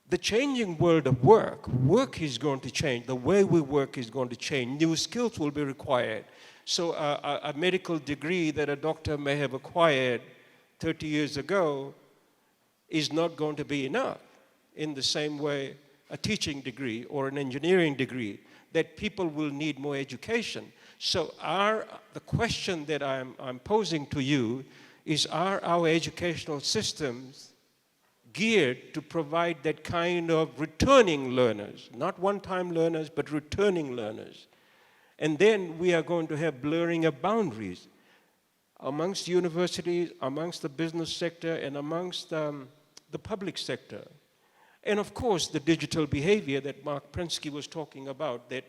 The changing world of work is going to change. The way we work is going to change. New skills will be required. So a medical degree that a doctor may have acquired 30 years ago is not going to be enough. In the same way, a teaching degree or an engineering degree, that people will need more education. So the question that I'm posing to you is, are our educational systems geared to provide that kind of returning learners, not one-time learners, but returning learners? And then we are going to have blurring of boundaries amongst universities, amongst the business sector, and amongst the public sector. And of course, the digital behavior that Mark Prensky was talking about, that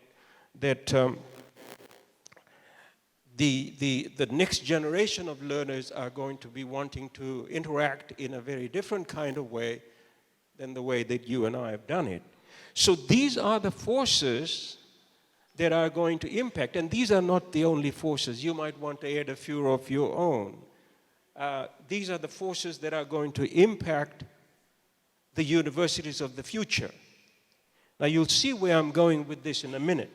the next generation of learners are going to be wanting to interact in a very different kind of way than the way that you and I have done it. So these are the forces that are going to impact, and these are not the only forces. You might want to add a few of your own. These are the forces that are going to impact the universities of the future. Now, you'll see where I'm going with this in a minute.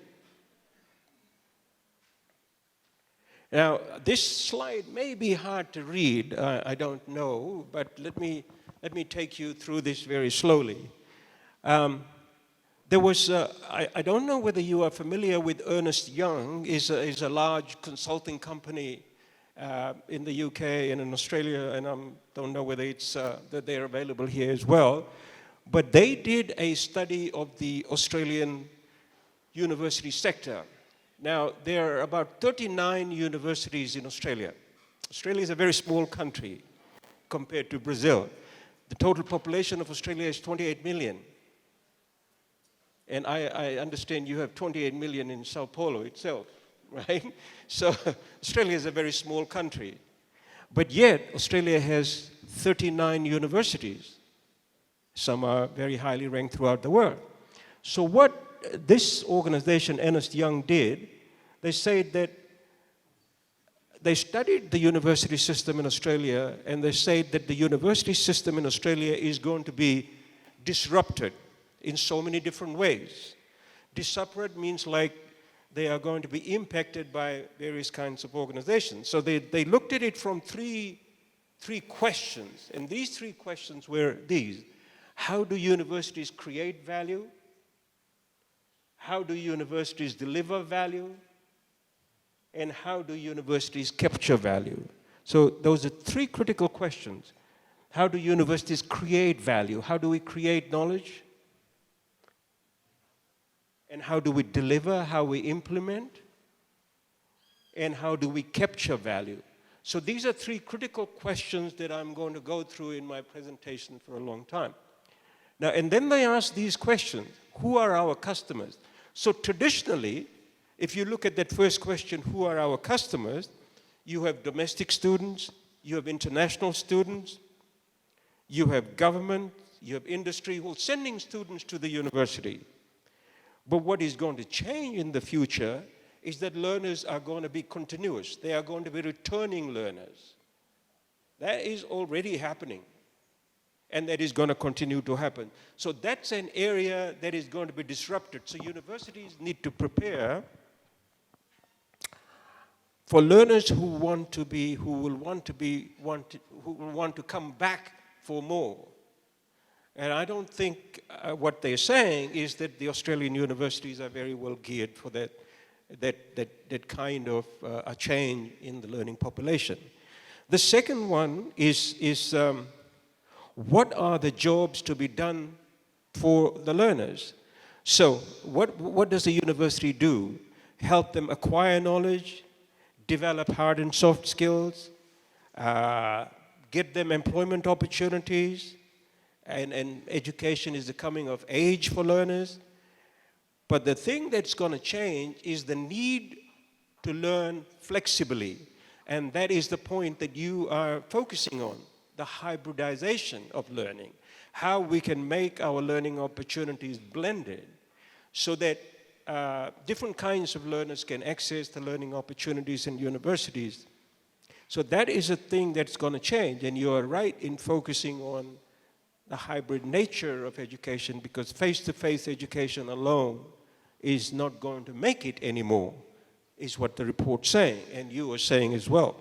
Now, this slide may be hard to read, I don't know, but let me take you through this very slowly. There was, I don't know whether you are familiar with Ernst & Young, is a large consulting company in the UK and in Australia, and I don't know whether it's that they're available here as well. But they did a study of the Australian university sector. Now, there are about 39 universities in Australia. Australia is a very small country compared to Brazil. The total population of Australia is 28 million. And I understand you have 28 million in Sao Paulo itself, right? So Australia is a very small country. But yet, Australia has 39 universities. Some are very highly ranked throughout the world. So what this organization, Ernst Young, did, they said that they studied the university system in Australia, and they said that the university system in Australia is going to be disrupted in so many different ways. Disrupted means like they are going to be impacted by various kinds of organizations. So they looked at it from three questions, and these three questions were these. How do universities create value? How do universities deliver value? And how do universities capture value? So those are three critical questions. How do universities create value? How do we create knowledge? And how do we deliver, how we implement? And how do we capture value? So these are three critical questions that I'm going to go through in my presentation for a long time. Now, and then they ask these questions. Who are our customers? So traditionally, if you look at that first question, who are our customers, you have domestic students, you have international students, you have government, you have industry who are sending students to the university. But what is going to change in the future is that learners are going to be continuous. They are going to be returning learners. That is already happening. And that is going to continue to happen. So that's an area that is going to be disrupted. So universities need to prepare for learners who want to come back for more. And I don't think what they're saying is that the Australian universities are very well geared for that kind of a change in the learning population. The second one is what are the jobs to be done for the learners? So what does a university do? Help them acquire knowledge, develop hard and soft skills, get them employment opportunities, and education is the coming of age for learners. But the thing that's going to change is the need to learn flexibly. And that is the point that you are focusing on, the hybridization of learning, how we can make our learning opportunities blended so that different kinds of learners can access the learning opportunities in universities. So that is a thing that's going to change, and you are right in focusing on the hybrid nature of education, because face-to-face education alone is not going to make it anymore, is what the report's saying, and you are saying as well.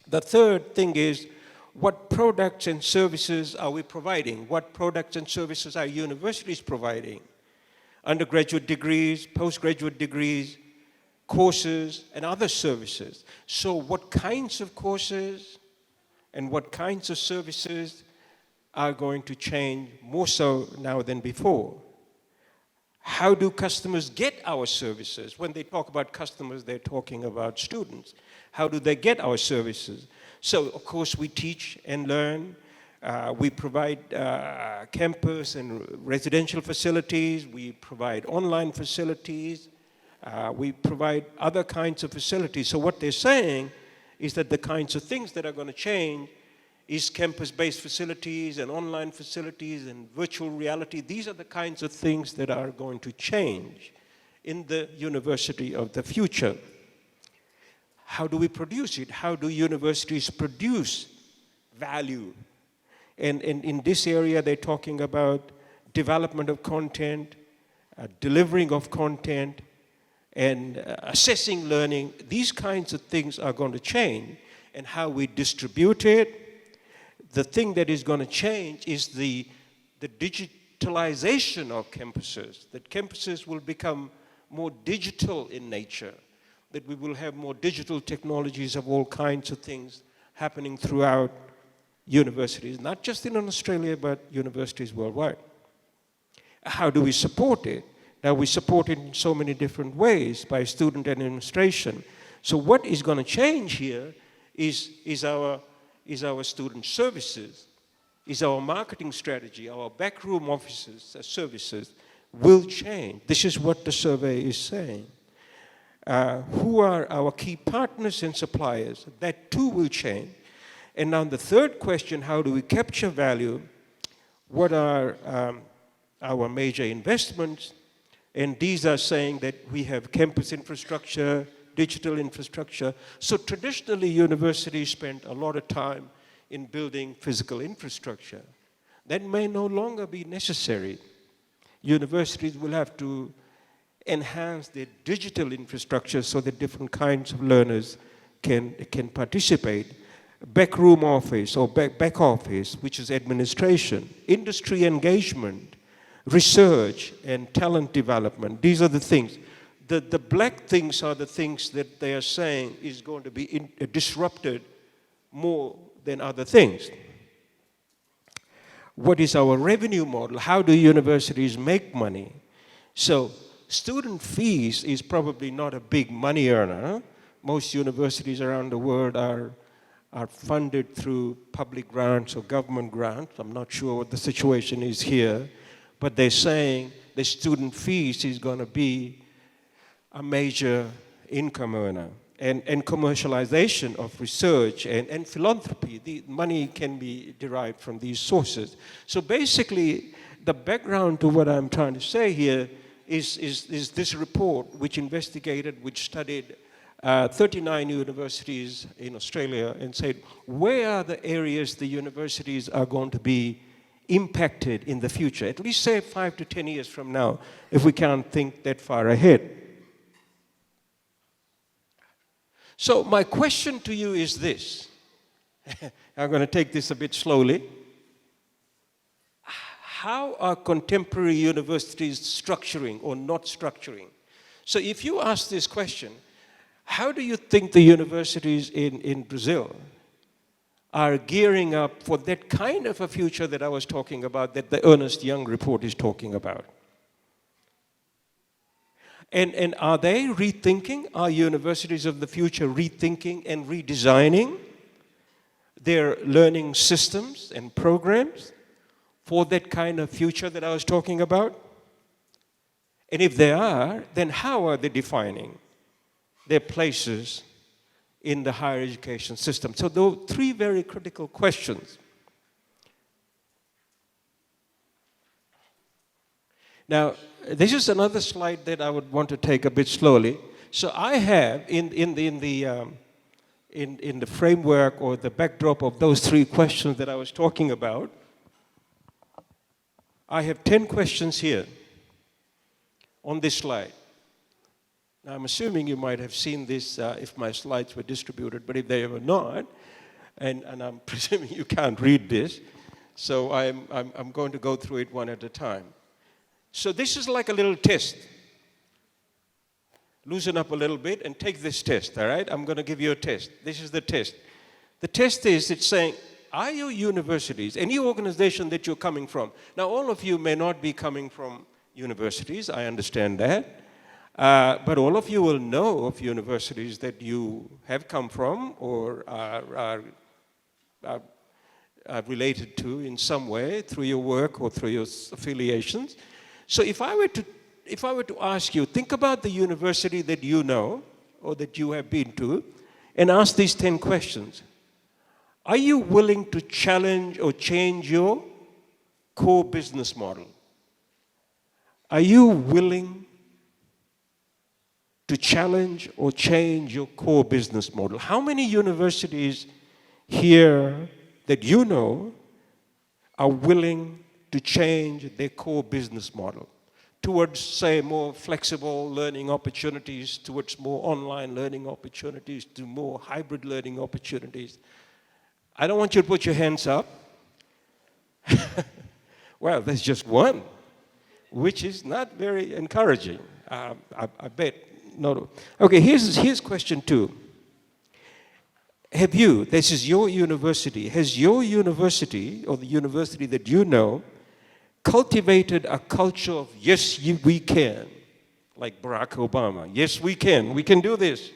The third thing is, what products and services are we providing? What products and services are universities providing? Undergraduate degrees, postgraduate degrees, courses, and other services. So what kinds of courses and what kinds of services are going to change more so now than before? How do customers get our services? When they talk about customers, they're talking about students. How do they get our services? So, of course, we teach and learn. We provide campus and residential facilities. We provide online facilities. We provide other kinds of facilities. So what they're saying is that the kinds of things that are going to change is campus-based facilities and online facilities and virtual reality. These are the kinds of things that are going to change in the university of the future. How do we produce it? How do universities produce value? And in this area, they're talking about development of content, delivering of content, and assessing learning. These kinds of things are going to change, and how we distribute it. The thing that is going to change is the digitalization of campuses, that campuses will become more digital in nature, that we will have more digital technologies of all kinds of things happening throughout universities, not just in Australia, but universities worldwide. How do we support it? Now, we support it in so many different ways by student administration. So what is going to change here is our student services, is our marketing strategy, our backroom offices, services. will change. This is what the survey is saying. Who are our key partners and suppliers? That too will change. And now the third question, how do we capture value? What are our major investments? And these are saying that we have campus infrastructure, digital infrastructure. So traditionally, universities spent a lot of time in building physical infrastructure. That may no longer be necessary. Universities will have to enhance their digital infrastructure so that different kinds of learners can participate. Backroom office or back office, which is administration, industry engagement, research, and talent development. These are the things. The black things are the things that they are saying is going to be disrupted more than other things. What is our revenue model? How do universities make money? So student fees is probably not a big money earner. Most universities around the world are funded through public grants or government grants. I'm not sure what the situation is here, but they're saying the student fees is going to be a major income earner. And commercialization of research and philanthropy, the money can be derived from these sources. So basically, the background to what I'm trying to say here is this report which studied 39 universities in Australia and said, where are the areas the universities are going to be impacted in the future? At least say 5 to 10 years from now, if we can't think that far ahead. So my question to you is this. I'm going to take this a bit slowly. How are contemporary universities structuring or not structuring? So if you ask this question, how do you think the universities in Brazil are gearing up for that kind of a future that I was talking about, that the Ernst Young report is talking about? And are they rethinking, are universities of the future rethinking and redesigning their learning systems and programs for that kind of future that I was talking about? And if they are, then how are they defining their places in the higher education system? So those 3 very critical questions. Now, this is another slide that I would want to take a bit slowly. So I have in the framework or the backdrop of those 3 questions that I was talking about, I have 10 questions here on this slide. Now, I'm assuming you might have seen this if my slides were distributed, but if they were not, and I'm presuming you can't read this, so I'm going to go through it one at a time. So this is like a little test. Loosen up a little bit and take this test, all right? I'm going to give you a test. This is the test. The test is, it's saying, are your universities, any organization that you're coming from, now all of you may not be coming from universities, I understand that, but all of you will know of universities that you have come from or are related to in some way through your work or through your affiliations. So if I were to ask you, think about the university that you know or that you have been to and ask these 10 questions. Are you willing to challenge or change your core business model? Are you willing to challenge or change your core business model? How many universities here that you know are willing to change their core business model towards, say, more flexible learning opportunities, towards more online learning opportunities, to more hybrid learning opportunities? I don't want you to put your hands up. Well, there's just one, which is not very encouraging. I bet. No. Okay, here's question 2. Have you, this is your university, has your university or the university that you know cultivated a culture of yes, we can, like Barack Obama? Yes, we can do this.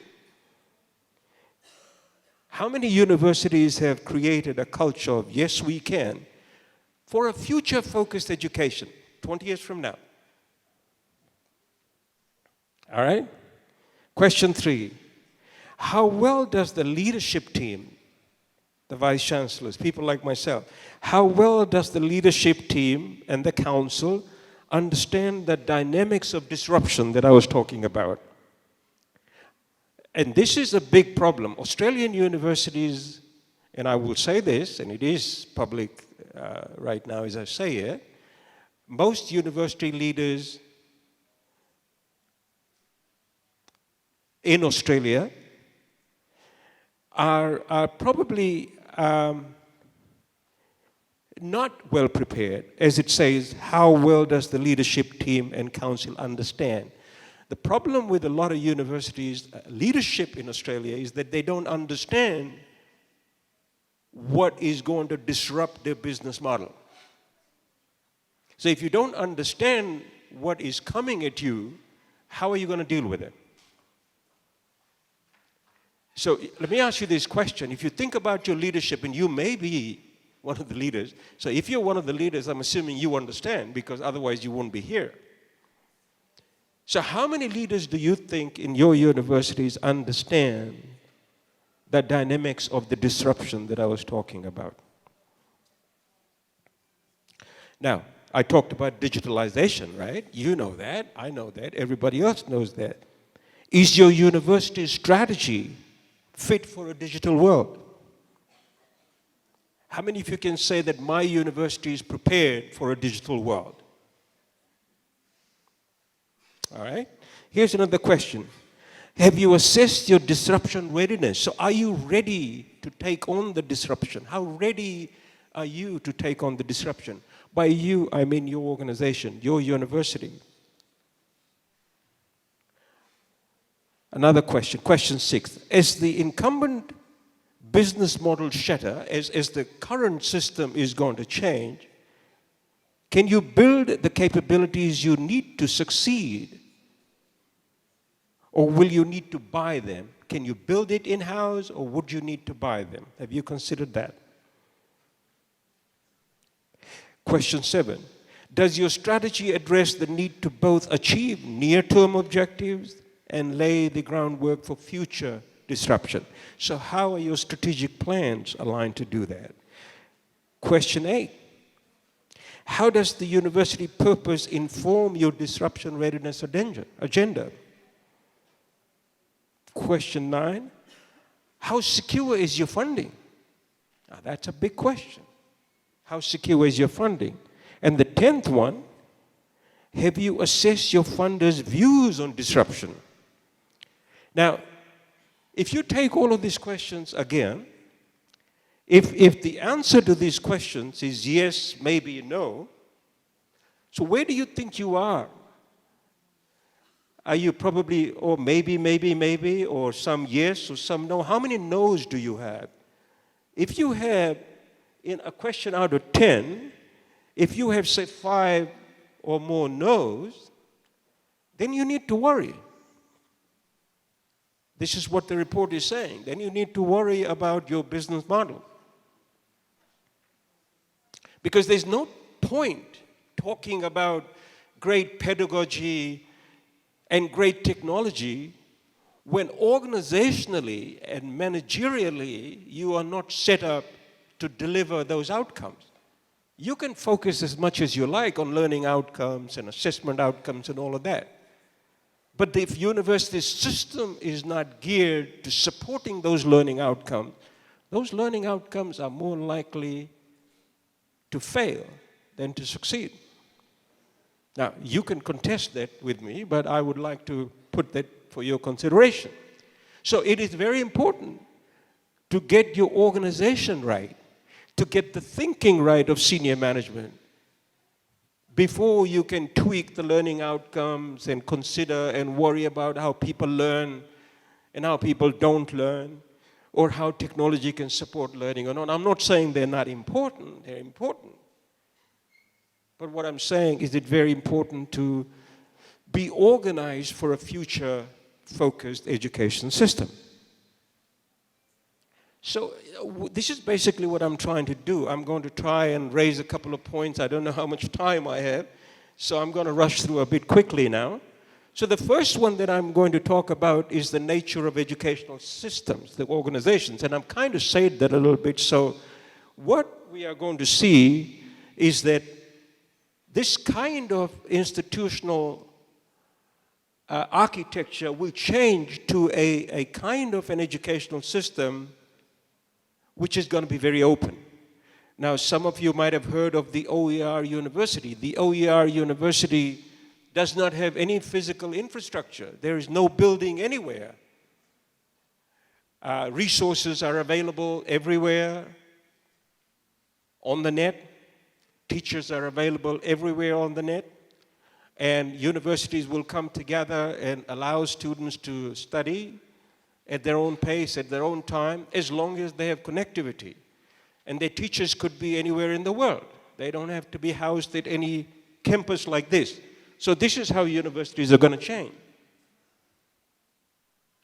How many universities have created a culture of yes, we can for a future-focused education 20 years from now? All right? Question 3. How well does the leadership team, the vice chancellors, people like myself, how well does the leadership team and the council understand the dynamics of disruption that I was talking about? And this is a big problem. Australian universities, and I will say this, and it is public right now as I say it, most university leaders in Australia are probably not well prepared. As it says, how well does the leadership team and council understand? The problem with a lot of universities, leadership in Australia, is that they don't understand what is going to disrupt their business model. So if you don't understand what is coming at you, how are you going to deal with it? So let me ask you this question. If you think about your leadership, and you may be one of the leaders, so if you're one of the leaders, I'm assuming you understand, because otherwise you won't be here. So how many leaders do you think in your universities understand the dynamics of the disruption that I was talking about? Now, I talked about digitalization, right? You know that, I know that, everybody else knows that. Is your university's strategy fit for a digital world? How many of you can say that my university is prepared for a digital world? All right. Here's another question. Have you assessed your disruption readiness? So are you ready to take on the disruption? How ready are you to take on the disruption? By you, I mean your organization, your university. Another question, question 6. As the incumbent business model shatter, as the current system is going to change, can you build the capabilities you need to succeed? Or will you need to buy them? Can you build it in-house, or would you need to buy them? Have you considered that? Question 7. Does your strategy address the need to both achieve near-term objectives and lay the groundwork for future disruption? So how are your strategic plans aligned to do that? Question 8. How does the university purpose inform your disruption readiness agenda? Question 9. How secure is your funding? Now that's a big question. How secure is your funding? And the 10th one, have you assessed your funders' views on disruption? Now, if you take all of these questions again, if the answer to these questions is yes, maybe, no, so where do you think you are? Are you probably, or maybe, or some yes or some no? How many no's do you have? If you have, in a question out of 10, if you have, say, 5 or more no's, then you need to worry. This is what the report is saying. Then you need to worry about your business model. Because there's no point talking about great pedagogy and great technology when organizationally and managerially you are not set up to deliver those outcomes. You can focus as much as you like on learning outcomes and assessment outcomes and all of that. But if university system is not geared to supporting those learning outcomes are more likely to fail than to succeed. Now, you can contest that with me, but I would like to put that for your consideration. So it is very important to get your organization right, to get the thinking right of senior management before you can tweak the learning outcomes and consider and worry about how people learn and how people don't learn, or how technology can support learning or not. I'm not saying they're not important, they're important. But what I'm saying is it's very important to be organized for a future-focused education system. So this is basically what I'm trying to do. I'm going to try and raise a couple of points. I don't know how much time I have, so I'm going to rush through a bit quickly now. So the first one that I'm going to talk about is the nature of educational systems, the organizations, and I'm kind of said that a little bit. So what we are going to see is that this kind of institutional architecture will change to a kind of an educational system which is going to be very open. Now, some of you might have heard of the OER University. The OER University does not have any physical infrastructure. There is no building anywhere. Resources are available everywhere on the net. Teachers are available everywhere on the net. And universities will come together and allow students to study at their own pace, at their own time, as long as they have connectivity. And their teachers could be anywhere in the world. They don't have to be housed at any campus like this. So this is how universities are going to change.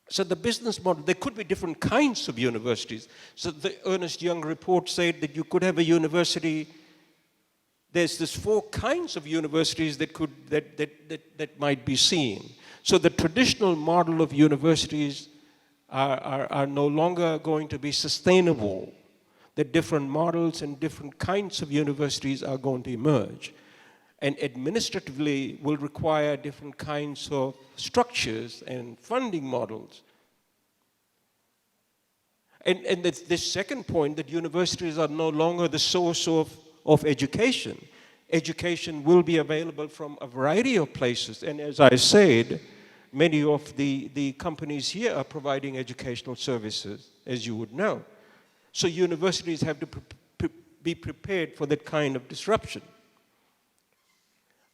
So the business model, there could be different kinds of universities. So the Ernst Young report said that you could have a university. There's this 4 kinds of universities that might be seen. So the traditional model of universities are no longer going to be sustainable. The different models and different kinds of universities are going to emerge. And administratively will require different kinds of structures and funding models. And this second point, that universities are no longer the source of education. Education will be available from a variety of places. And as I said, many of the companies here are providing educational services, as you would know. So universities have to be prepared for that kind of disruption.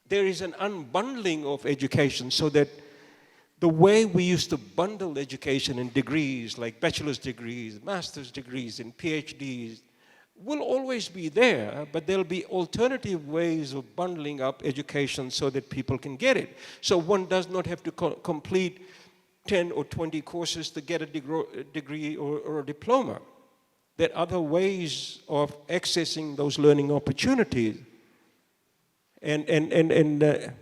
There is an unbundling of education, so that the way we used to bundle education in degrees, like bachelor's degrees, master's degrees, and PhDs, will always be there, but there'll be alternative ways of bundling up education so that people can get it. So one does not have to complete 10 or 20 courses to get a degree or a diploma. There are other ways of accessing those learning opportunities. And the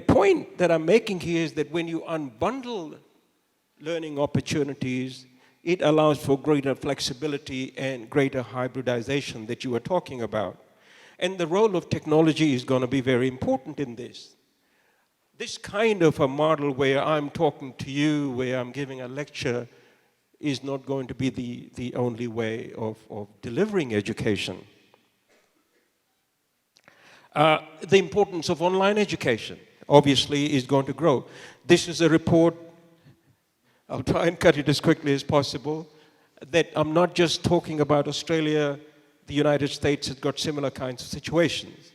point that I'm making here is that when you unbundle learning opportunities, it allows for greater flexibility and greater hybridization that you were talking about. And the role of technology is going to be very important in this. This kind of a model where I'm talking to you, where I'm giving a lecture, is not going to be the only way of delivering education. The importance of online education, obviously, is going to grow. This is a report, I'll try and cut it as quickly as possible, that I'm not just talking about Australia, the United States has got similar kinds of situations.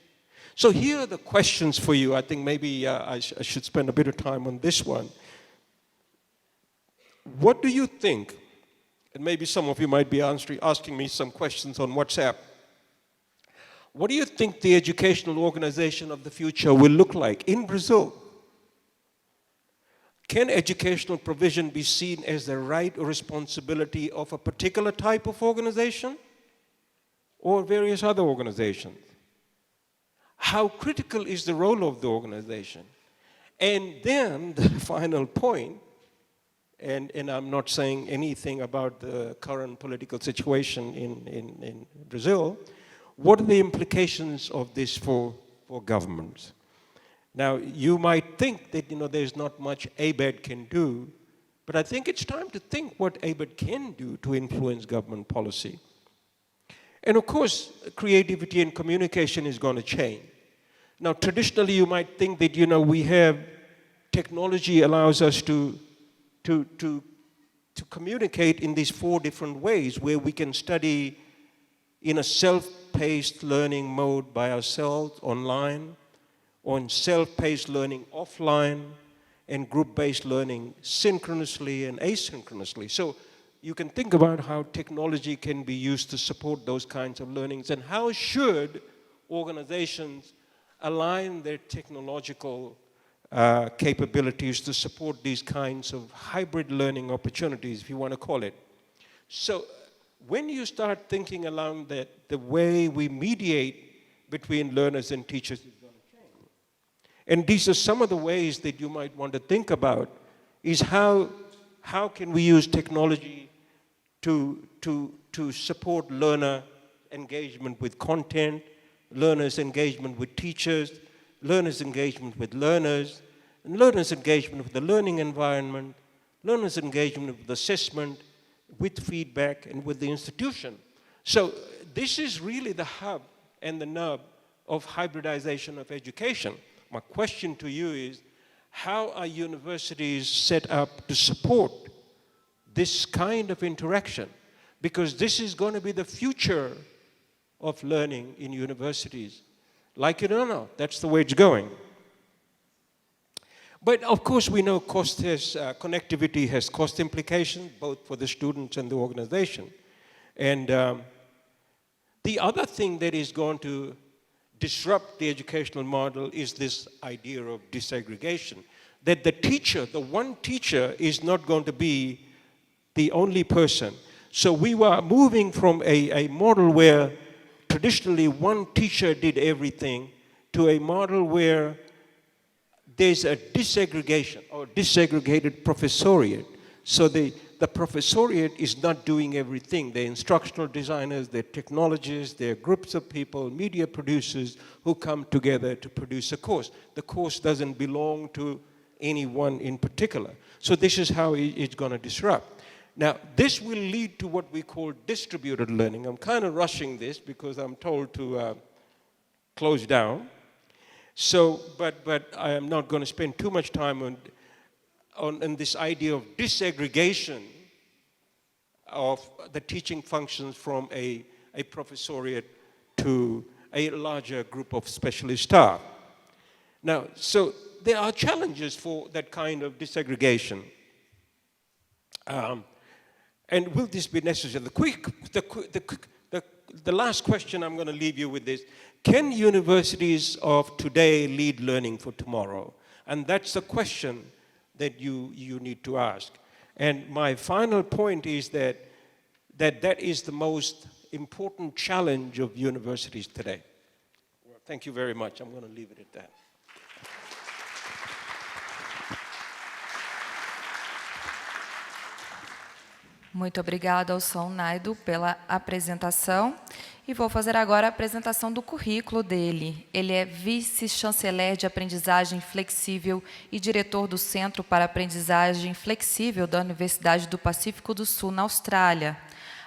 So here are the questions for you. I think maybe I should spend a bit of time on this one. What do you think, and maybe some of you might be asking me some questions on WhatsApp, what do you think the educational organization of the future will look like in Brazil? Can educational provision be seen as the right or responsibility of a particular type of organization or various other organizations? How critical is the role of the organization? And then the final point, and I'm not saying anything about the current political situation in Brazil, what are the implications of this for governments? Now, you might think that there's not much ABED can do, but I think it's time to think what ABED can do to influence government policy. And of course, creativity and communication is going to change. Now, traditionally, you might think that we have technology allows us to communicate in these 4 different ways, where we can study in a self-paced learning mode by ourselves online, or in self-paced learning offline, and group-based learning synchronously and asynchronously. So you can think about how technology can be used to support those kinds of learnings, and how should organizations align their technological capabilities to support these kinds of hybrid learning opportunities, if you want to call it. So when you start thinking along that, the way we mediate between learners and teachers is going to change. And these are some of the ways that you might want to think about, is how can we use technology to support learner engagement with content, learners' engagement with teachers, learners' engagement with learners, and learners' engagement with the learning environment, learners' engagement with assessment, with feedback, and with the institution. So this is really the hub and the nub of hybridization of education. My question to you is, how are universities set up to support this kind of interaction? Because this is going to be the future of learning in universities. Like it or not, that's the way it's going. But of course, we know connectivity has cost implications, both for the students and the organization. And the other thing that is going to disrupt the educational model is this idea of desegregation. That the teacher, the one teacher, is not going to be the only person. So we were moving from a model where traditionally one teacher did everything to a model where there's a desegregation or desegregated professoriate. So the professoriate is not doing everything. They're instructional designers, they're technologists, they're groups of people, media producers who come together to produce a course. The course doesn't belong to anyone in particular. So this is how it's going to disrupt. Now, this will lead to what we call distributed learning. I'm kind of rushing this because I'm told to close down. So, but I am not going to spend too much time on this idea of desegregation of the teaching functions from a professoriate to a larger group of specialist staff. Now, so there are challenges for that kind of desegregation. And will this be necessary? The last question I'm going to leave you with is, can universities of today lead learning for tomorrow? And that's the question that you need to ask. And my final point is that is the most important challenge of universities today. Well, thank you very much. I'm going to leave it at that. Muito obrigada ao São Naidu pela apresentação. E vou fazer agora a apresentação do currículo dele. Ele é vice-chanceler de aprendizagem flexível e diretor do Centro para Aprendizagem Flexível da Universidade do Pacífico do Sul, na Austrália.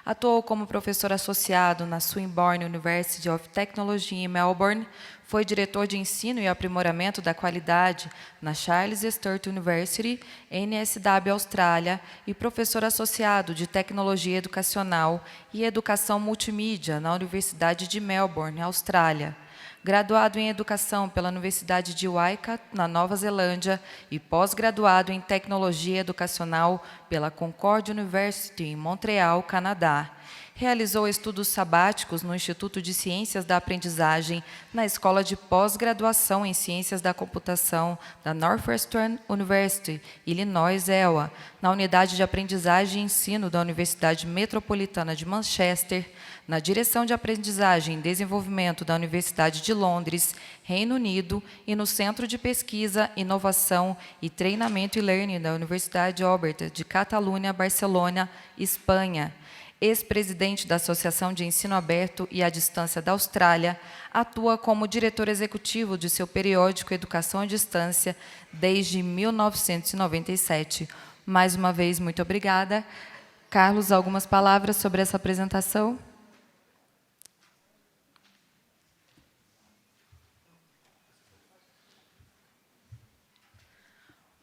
Atuou como professor associado na Swinburne University of Technology em Melbourne, foi diretor de ensino e aprimoramento da qualidade na Charles Sturt University, NSW Austrália, e professor associado de tecnologia educacional e educação multimídia na Universidade de Melbourne, Austrália. Graduado em Educação pela Universidade de Waikato, na Nova Zelândia, e pós-graduado em Tecnologia Educacional pela Concord University, em Montreal, Canadá. Realizou estudos sabáticos no Instituto de Ciências da Aprendizagem, na Escola de Pós-Graduação em Ciências da Computação da Northwestern University, Illinois, EWA, na Unidade de Aprendizagem e Ensino da Universidade Metropolitana de Manchester, na Direção de Aprendizagem e Desenvolvimento da Universidade de Londres, Reino Unido, e no Centro de Pesquisa, Inovação e Treinamento e Learning da Universidade Oberta de Catalunha, Barcelona, Espanha. Ex-presidente da Associação de Ensino Aberto e à Distância da Austrália, atua como diretor executivo de seu periódico Educação à Distância desde 1997. Mais uma vez, muito obrigada. Carlos, algumas palavras sobre essa apresentação?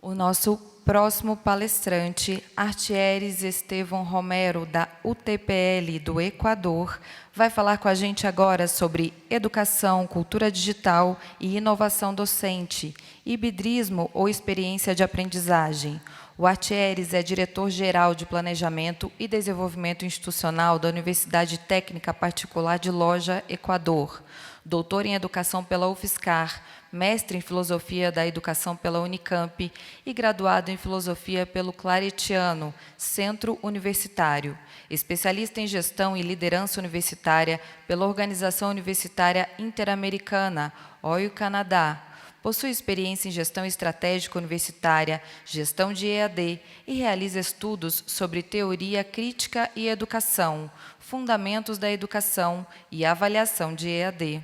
O nosso próximo palestrante, Artieres Estevão Romero, da UTPL do Equador, vai falar com a gente agora sobre educação, cultura digital e inovação docente, hibridismo ou experiência de aprendizagem. O Artieres é diretor-geral de Planejamento e Desenvolvimento Institucional da Universidade Técnica Particular de Loja, Equador. Doutor em Educação pela UFSCar, mestre em Filosofia da Educação pela Unicamp e graduado em Filosofia pelo Claretiano, Centro Universitário. Especialista em Gestão e Liderança Universitária pela Organização Universitária Interamericana, OIU Canadá. Possui experiência em gestão estratégica universitária, gestão de EAD e realiza estudos sobre teoria crítica e educação, fundamentos da educação e avaliação de EAD.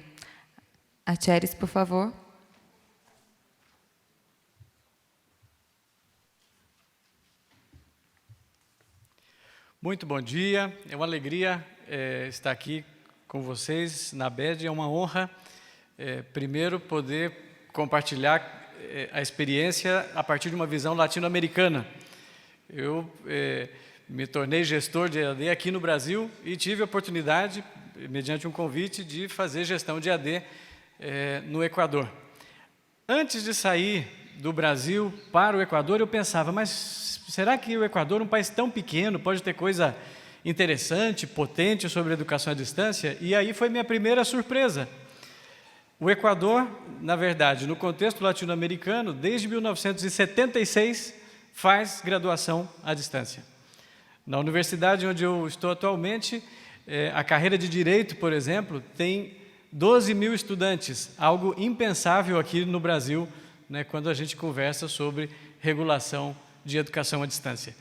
Artieres, por favor. Muito bom dia, é uma alegria estar aqui com vocês na ABED, é uma honra, primeiro, poder compartilhar a experiência a partir de uma visão latino-americana. Eu me tornei gestor de EAD aqui no Brasil e tive a oportunidade, mediante um convite, de fazer gestão de EAD no Equador. Antes de sair do Brasil para o Equador, eu pensava, mas será que o Equador, um país tão pequeno, pode ter coisa interessante, potente sobre educação à distância? E aí foi minha primeira surpresa. O Equador, na verdade, no contexto latino-americano, desde 1976, faz graduação à distância. Na universidade onde eu estou atualmente, a carreira de Direito, por exemplo, tem 12 mil estudantes, algo impensável aqui no Brasil, né, quando a gente conversa sobre regulação de educação à distância.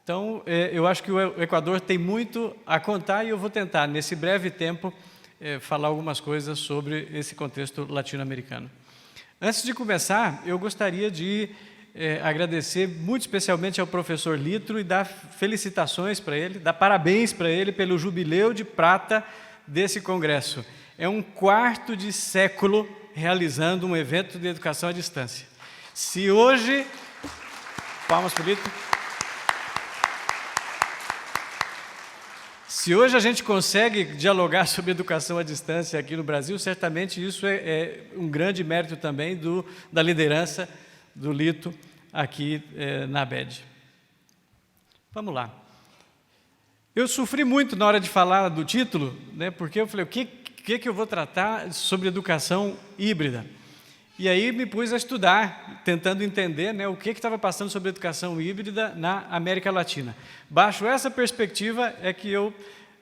Então, eu acho que o Equador tem muito a contar e eu vou tentar, nesse breve tempo, falar algumas coisas sobre esse contexto latino-americano. Antes de começar, eu gostaria de agradecer muito especialmente ao professor Litro e dar felicitações para ele, dar parabéns para ele pelo jubileu de prata desse congresso. É um quarto de século realizando um evento de educação à distância. Se hoje... Palmas para o Litro. Se hoje a gente consegue dialogar sobre educação à distância aqui no Brasil, certamente isso é um grande mérito também da liderança do Lito aqui na ABED. Vamos lá. Eu sofri muito na hora de falar do título, né, porque eu falei, o que eu vou tratar sobre educação híbrida? E aí me pus a estudar, tentando entender, né, o que estava passando sobre educação híbrida na América Latina. Baixo essa perspectiva é que eu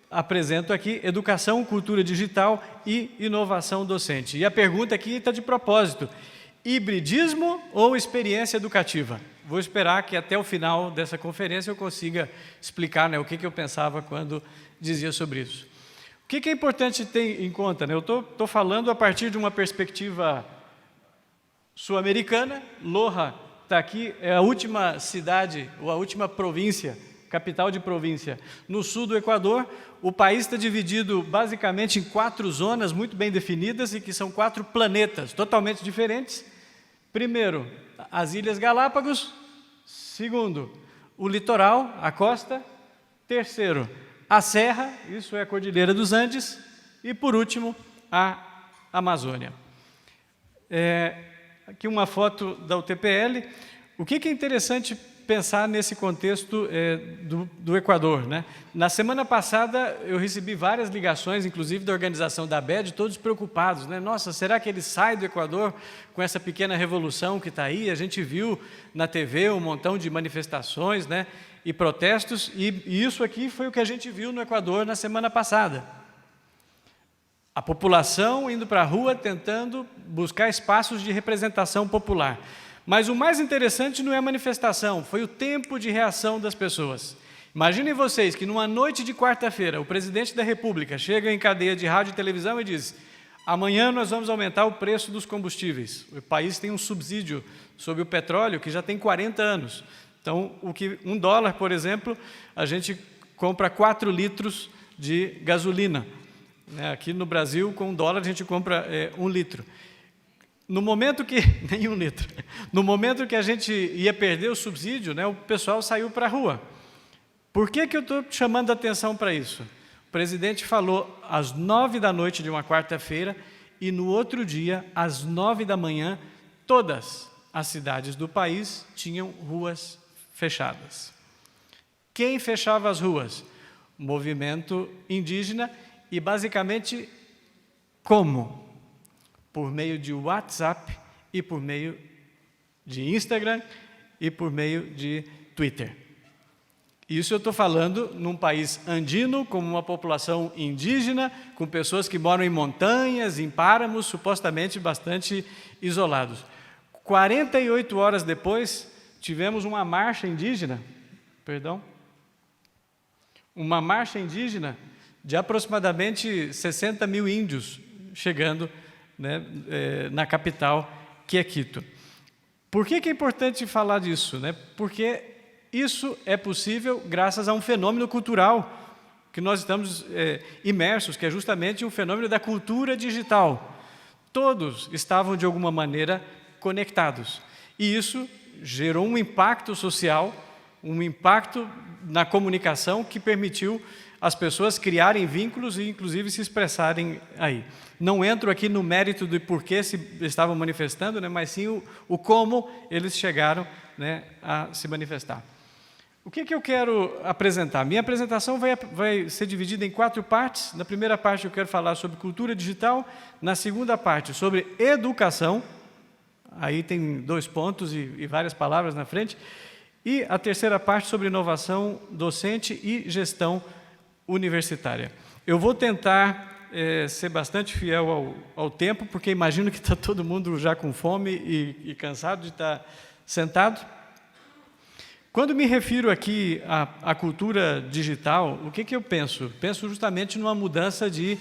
apresento aqui educação, cultura digital e inovação docente. E a pergunta aqui está de propósito, hibridismo ou experiência educativa? Vou esperar que até o final dessa conferência eu consiga explicar, né, o que eu pensava quando dizia sobre isso. O que é importante ter em conta? Né? Eu estou falando a partir de uma perspectiva sul-americana. Loja está aqui, é a última cidade, ou a última província, capital de província, no sul do Equador. O país está dividido basicamente em 4 zonas muito bem definidas e que são 4 planetas totalmente diferentes. Primeiro, as Ilhas Galápagos. Segundo, o litoral, a costa. Terceiro, a serra, isso é a Cordilheira dos Andes. E, por último, a Amazônia. Aqui uma foto da UTPL. O que é interessante pensar nesse contexto do Equador, né? Na semana passada eu recebi várias ligações, inclusive da organização da ABED, todos preocupados, né? Nossa, será que ele sai do Equador com essa pequena revolução que está aí? A gente viu na TV um montão de manifestações, né, e protestos, e isso aqui foi o que a gente viu no Equador na semana passada. A população indo para a rua tentando buscar espaços de representação popular. Mas o mais interessante não é a manifestação, foi o tempo de reação das pessoas. Imaginem vocês que numa noite de quarta-feira, o presidente da República chega em cadeia de rádio e televisão e diz: amanhã nós vamos aumentar o preço dos combustíveis. O país tem um subsídio sobre o petróleo que já tem 40 anos. Então, $1, por exemplo, a gente compra 4 litros de gasolina. Aqui no Brasil, com $1, a gente compra 1 litro. No momento que... nem 1 litro. No momento que a gente ia perder o subsídio, né, o pessoal saiu para a rua. Por que eu estou chamando a atenção para isso? O presidente falou às 9 da noite de uma quarta-feira e no outro dia, às 9 da manhã, todas as cidades do país tinham ruas fechadas. Quem fechava as ruas? O movimento indígena. E, basicamente, como? Por meio de WhatsApp e por meio de Instagram e por meio de Twitter. Isso eu estou falando num país andino, com uma população indígena, com pessoas que moram em montanhas, em páramos, supostamente bastante isolados. 48 horas depois, tivemos uma marcha indígena, uma marcha indígena de aproximadamente 60 mil índios chegando, né, na capital, que é Quito. Por que é importante falar disso, né? Porque isso é possível graças a um fenômeno cultural que nós estamos imersos, que é justamente o fenômeno da cultura digital. Todos estavam, de alguma maneira, conectados. E isso gerou um impacto social, um impacto na comunicação que permitiu as pessoas criarem vínculos e, inclusive, se expressarem aí. Não entro aqui no mérito de por que se estavam manifestando, né, mas sim o como eles chegaram, né, a se manifestar. O que eu quero apresentar? Minha apresentação vai ser dividida em 4 partes. Na primeira parte eu quero falar sobre cultura digital, na segunda parte sobre educação, aí tem 2 pontos e várias palavras na frente, e a terceira parte sobre inovação docente e gestão universitária. Eu vou tentar ser bastante fiel ao tempo, porque imagino que está todo mundo já com fome e cansado de estar sentado. Quando me refiro aqui à cultura digital, o que eu penso? Penso justamente numa mudança de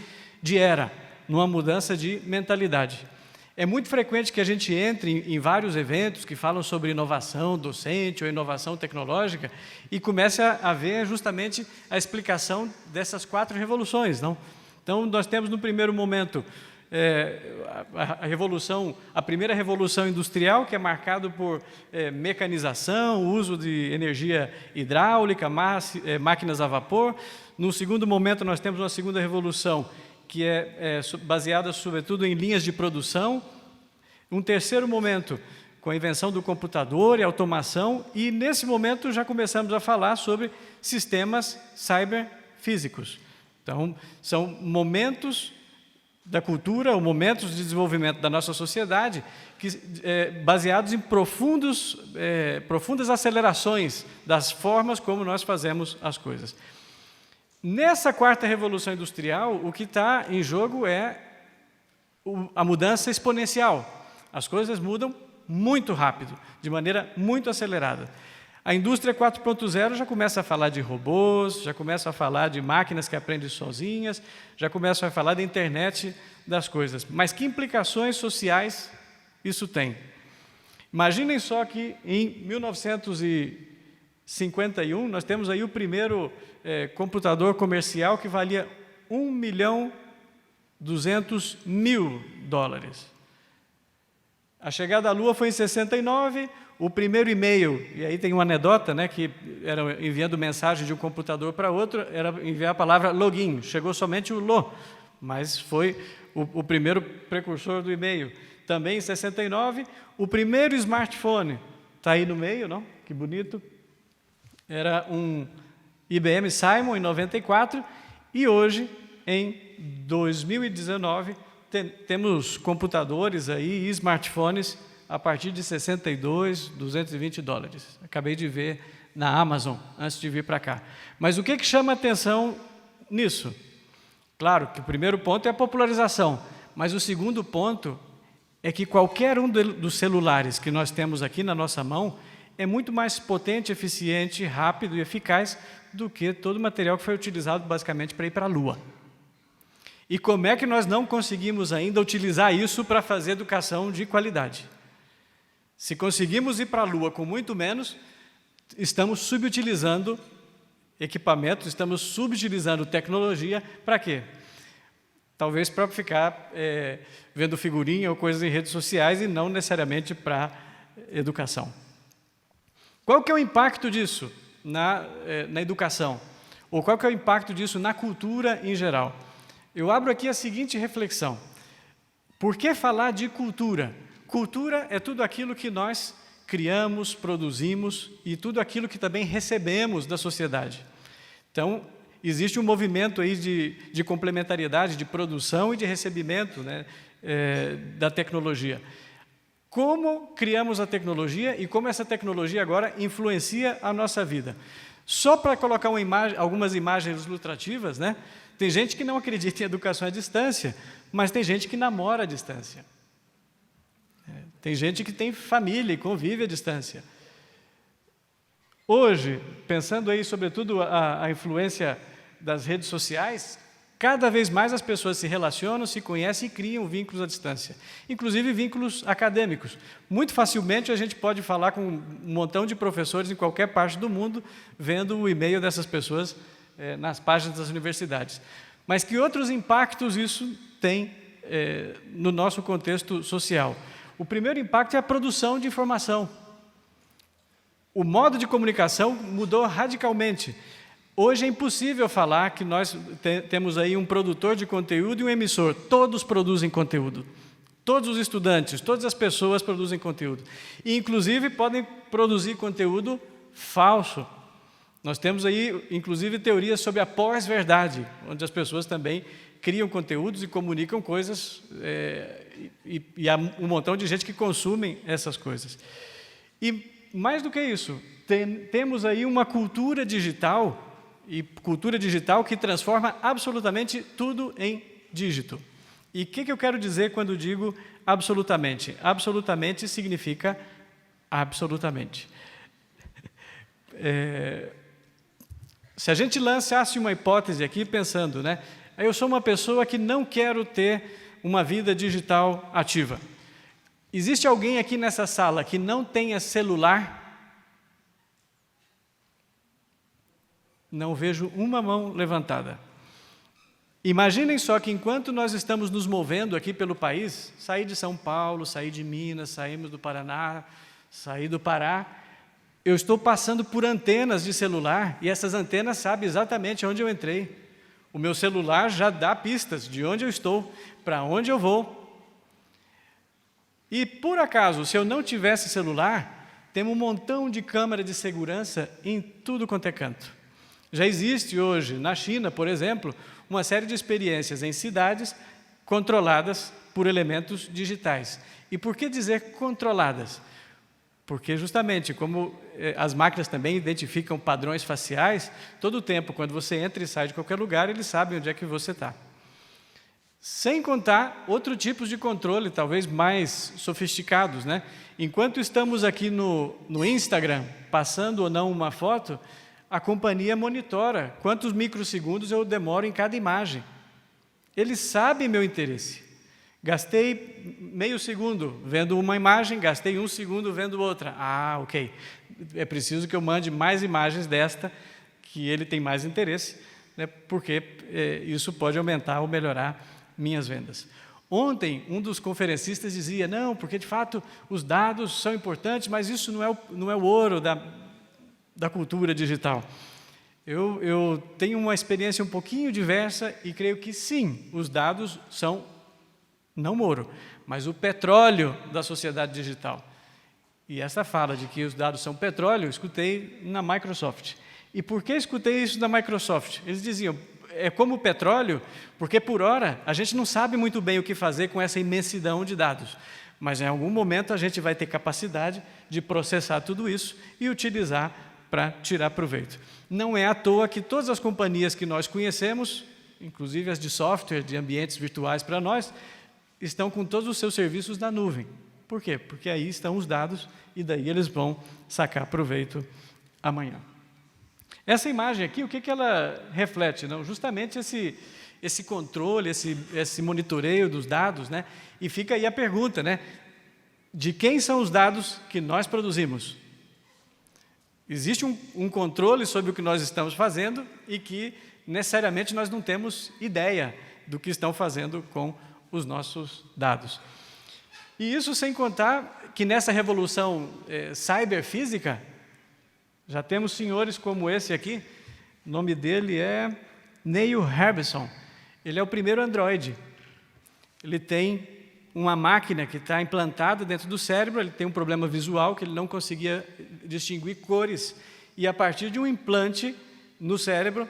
era, numa mudança de mentalidade. É muito frequente que a gente entre em vários eventos que falam sobre inovação docente ou inovação tecnológica e comece a ver justamente a explicação dessas 4 revoluções, não? Então, nós temos no primeiro momento a primeira revolução industrial, que é marcado por mecanização, uso de energia hidráulica, máquinas a vapor. No segundo momento, nós temos uma segunda revolução, que é baseada, sobretudo, em linhas de produção. Um terceiro momento, com a invenção do computador e automação. E, nesse momento, já começamos a falar sobre sistemas cyberfísicos. Então, são momentos da cultura, ou momentos de desenvolvimento da nossa sociedade, baseados em profundas acelerações das formas como nós fazemos as coisas. Nessa 4ª revolução industrial, o que está em jogo é a mudança exponencial. As coisas mudam muito rápido, de maneira muito acelerada. A indústria 4.0 já começa a falar de robôs, já começa a falar de máquinas que aprendem sozinhas, já começa a falar da internet das coisas. Mas que implicações sociais isso tem? Imaginem só que em 1951 nós temos aí o primeiro computador comercial que valia $1.200.000. A chegada à Lua foi em 69. O primeiro e-mail, e aí tem uma anedota, né, que era enviando mensagem de um computador para outro, era enviar a palavra login, chegou somente o lo, mas foi o primeiro precursor do e-mail. Também em 69, o primeiro smartphone, está aí no meio, não? Que bonito, era um IBM Simon em 94, e hoje, em 2019, temos computadores aí e smartphones a partir de $62, $220. Acabei de ver na Amazon, antes de vir para cá. Mas o que chama a atenção nisso? Claro que o primeiro ponto é a popularização, mas o segundo ponto é que qualquer um dos celulares que nós temos aqui na nossa mão é muito mais potente, eficiente, rápido e eficaz do que todo o material que foi utilizado basicamente para ir para a Lua. E como é que nós não conseguimos ainda utilizar isso para fazer educação de qualidade? Se conseguimos ir para a Lua com muito menos, estamos subutilizando equipamentos, estamos subutilizando tecnologia para quê? Talvez para ficar vendo figurinha ou coisas em redes sociais e não necessariamente para educação. Qual que é o impacto disso na educação? Ou qual que é o impacto disso na cultura em geral? Eu abro aqui a seguinte reflexão. Por que falar de cultura? Cultura é tudo aquilo que nós criamos, produzimos e tudo aquilo que também recebemos da sociedade. Então, existe um movimento aí de complementariedade, de produção e de recebimento, né, da tecnologia. Como criamos a tecnologia e como essa tecnologia agora influencia a nossa vida? Só para colocar algumas imagens ilustrativas, né? Tem gente que não acredita em educação à distância, mas tem gente que namora à distância. Tem gente que tem família e convive à distância. Hoje, pensando aí, sobretudo, a influência das redes sociais, cada vez mais as pessoas se relacionam, se conhecem e criam vínculos à distância, inclusive vínculos acadêmicos. Muito facilmente a gente pode falar com um montão de professores em qualquer parte do mundo, vendo o e-mail dessas pessoas nas páginas das universidades. Mas que outros impactos isso tem no nosso contexto social? O primeiro impacto é a produção de informação. O modo de comunicação mudou radicalmente. Hoje é impossível falar que nós temos aí um produtor de conteúdo e um emissor. Todos produzem conteúdo. Todos os estudantes, todas as pessoas produzem conteúdo. E, inclusive, podem produzir conteúdo falso. Nós temos aí, inclusive, teorias sobre a pós-verdade, onde as pessoas também criam conteúdos e comunicam coisas, e há um montão de gente que consumem essas coisas. E, mais do que isso, temos aí uma cultura digital, e cultura digital que transforma absolutamente tudo em dígito. E o que eu quero dizer quando digo absolutamente? Absolutamente significa absolutamente. Se a gente lançasse uma hipótese aqui pensando, né? Eu sou uma pessoa que não quero ter uma vida digital ativa. Existe alguém aqui nessa sala que não tenha celular? Não vejo uma mão levantada. Imaginem só que enquanto nós estamos nos movendo aqui pelo país, saí de São Paulo, saí de Minas, saímos do Paraná, saí do Pará, eu estou passando por antenas de celular e essas antenas sabem exatamente onde eu entrei. O meu celular já dá pistas de onde eu estou, para onde eu vou. E, por acaso, se eu não tivesse celular, tem um montão de câmera de segurança em tudo quanto é canto. Já existe hoje, na China, por exemplo, uma série de experiências em cidades controladas por elementos digitais. E por que dizer controladas? Porque, justamente, como as máquinas também identificam padrões faciais, todo o tempo, quando você entra e sai de qualquer lugar, eles sabem onde é que você está. Sem contar outros tipos de controle, talvez mais sofisticados, né? Enquanto estamos aqui no Instagram, passando ou não uma foto, a companhia monitora quantos microsegundos eu demoro em cada imagem. Eles sabem meu interesse. Gastei meio segundo vendo uma imagem, gastei 1 segundo vendo outra. Ah, ok. É preciso que eu mande mais imagens desta, que ele tem mais interesse, né, porque isso pode aumentar ou melhorar minhas vendas. Ontem, um dos conferencistas dizia, não, porque de fato os dados são importantes, mas isso não é o ouro da cultura digital. Eu tenho uma experiência um pouquinho diversa e creio que sim, os dados são, não ouro, mas o petróleo da sociedade digital. E essa fala de que os dados são petróleo, eu escutei na Microsoft. E por que escutei isso da Microsoft? Eles diziam, é como o petróleo, porque por hora a gente não sabe muito bem o que fazer com essa imensidão de dados. Mas em algum momento a gente vai ter capacidade de processar tudo isso e utilizar para tirar proveito. Não é à toa que todas as companhias que nós conhecemos, inclusive as de software, de ambientes virtuais para nós, estão com todos os seus serviços na nuvem. Por quê? Porque aí estão os dados e daí eles vão sacar proveito amanhã. Essa imagem aqui, o que ela reflete? Não? Justamente esse controle, esse monitoreio dos dados, né? E fica aí a pergunta, né? De quem são os dados que nós produzimos? Existe um controle sobre o que nós estamos fazendo e que, necessariamente, nós não temos ideia do que estão fazendo com os nossos dados. E isso sem contar que nessa revolução cyberfísica, já temos senhores como esse aqui, o nome dele é Neil Harbisson. Ele é o primeiro Android. Ele tem uma máquina que está implantada dentro do cérebro, ele tem um problema visual, que ele não conseguia distinguir cores, e a partir de um implante no cérebro,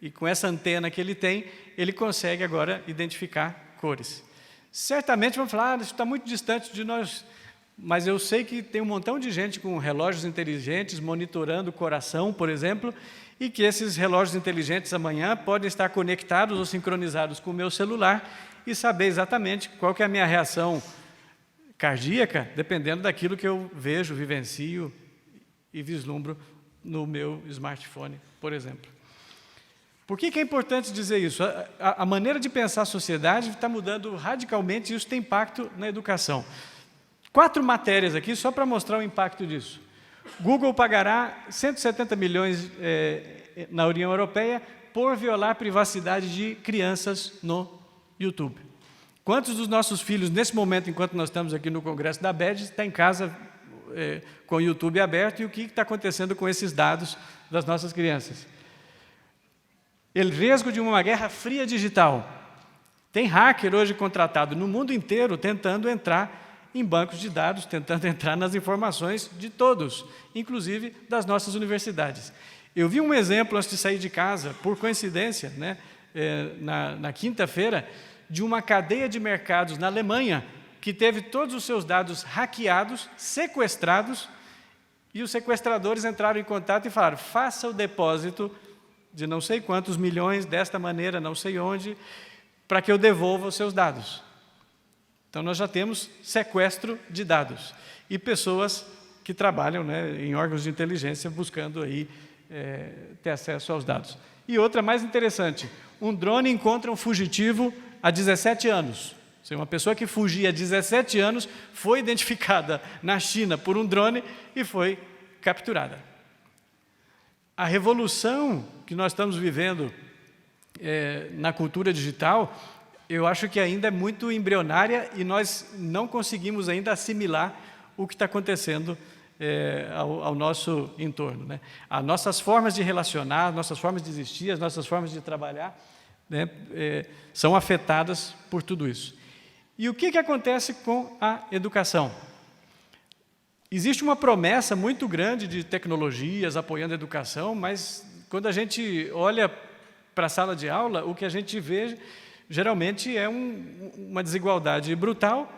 e com essa antena que ele tem, ele consegue agora identificar cores. Certamente vão falar, isso está muito distante de nós mas eu sei que tem um montão de gente com relógios inteligentes monitorando o coração, por exemplo, e que esses relógios inteligentes amanhã podem estar conectados ou sincronizados com o meu celular e saber exatamente qual que é a minha reação cardíaca, dependendo daquilo que eu vejo, vivencio e vislumbro no meu smartphone, por exemplo. Por que é importante dizer isso? A maneira de pensar a sociedade está mudando radicalmente e isso tem impacto na educação. 4 matérias aqui só para mostrar o impacto disso. Google pagará 170 milhões na União Europeia por violar a privacidade de crianças no YouTube. Quantos dos nossos filhos, nesse momento, enquanto nós estamos aqui no Congresso da ABED, está em casa com o YouTube aberto e o que está acontecendo com esses dados das nossas crianças? O risco de uma guerra fria digital. Tem hacker hoje contratado no mundo inteiro tentando entrar em bancos de dados, tentando entrar nas informações de todos, inclusive das nossas universidades. Eu vi um exemplo antes de sair de casa, por coincidência, né, na quinta-feira, de uma cadeia de mercados na Alemanha que teve todos os seus dados hackeados, sequestrados, e os sequestradores entraram em contato e falaram: faça o depósito de não sei quantos milhões, desta maneira, não sei onde, para que eu devolva os seus dados. Então, nós já temos sequestro de dados e pessoas que trabalham, né, em órgãos de inteligência buscando aí, ter acesso aos dados. E outra mais interessante, um drone encontra um fugitivo há 17 anos. Ou seja, uma pessoa que fugia há 17 anos foi identificada na China por um drone e foi capturada. A revolução que nós estamos vivendo na cultura digital, eu acho que ainda é muito embrionária e nós não conseguimos ainda assimilar o que está acontecendo ao nosso entorno, né? As nossas formas de relacionar, as nossas formas de existir, as nossas formas de trabalhar, né, são afetadas por tudo isso. E o que acontece com a educação? Existe uma promessa muito grande de tecnologias apoiando a educação, mas quando a gente olha para a sala de aula, o que a gente vê geralmente é uma desigualdade brutal,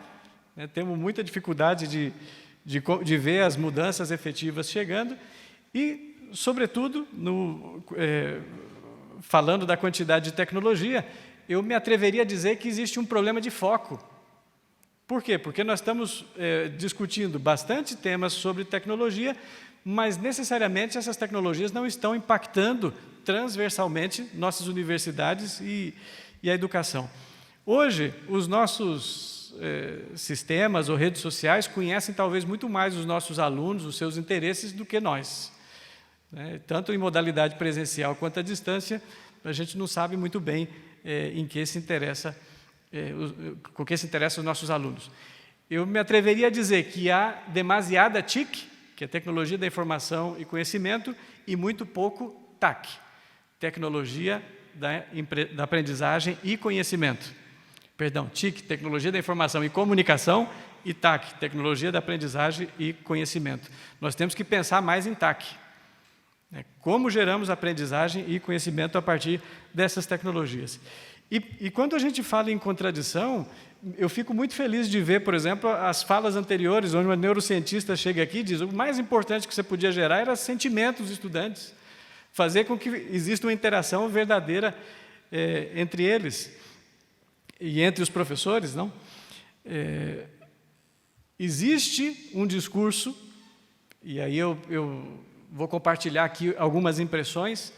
né? Temos muita dificuldade de ver as mudanças efetivas chegando e, sobretudo, falando da quantidade de tecnologia, eu me atreveria a dizer que existe um problema de foco. Por quê? Porque nós estamos discutindo bastante temas sobre tecnologia, mas necessariamente essas tecnologias não estão impactando transversalmente nossas universidades e a educação. Hoje, os nossos sistemas ou redes sociais conhecem talvez muito mais os nossos alunos, os seus interesses, do que nós. Tanto em modalidade presencial quanto à distância, a gente não sabe muito bem com que se interessam os nossos alunos. Eu me atreveria a dizer que há demasiada TIC, que é tecnologia da informação e conhecimento, e muito pouco TAC, tecnologia da aprendizagem e conhecimento. Perdão, TIC, tecnologia da informação e comunicação, e TAC, tecnologia da aprendizagem e conhecimento. Nós temos que pensar mais em TAC. Como geramos aprendizagem e conhecimento a partir dessas tecnologias. E quando a gente fala em contradição, eu fico muito feliz de ver, por exemplo, as falas anteriores, onde uma neurocientista chega aqui e diz: o mais importante que você podia gerar era sentimentos dos estudantes, fazer com que exista uma interação verdadeira entre eles e entre os professores, não? Existe um discurso, e aí eu vou compartilhar aqui algumas impressões,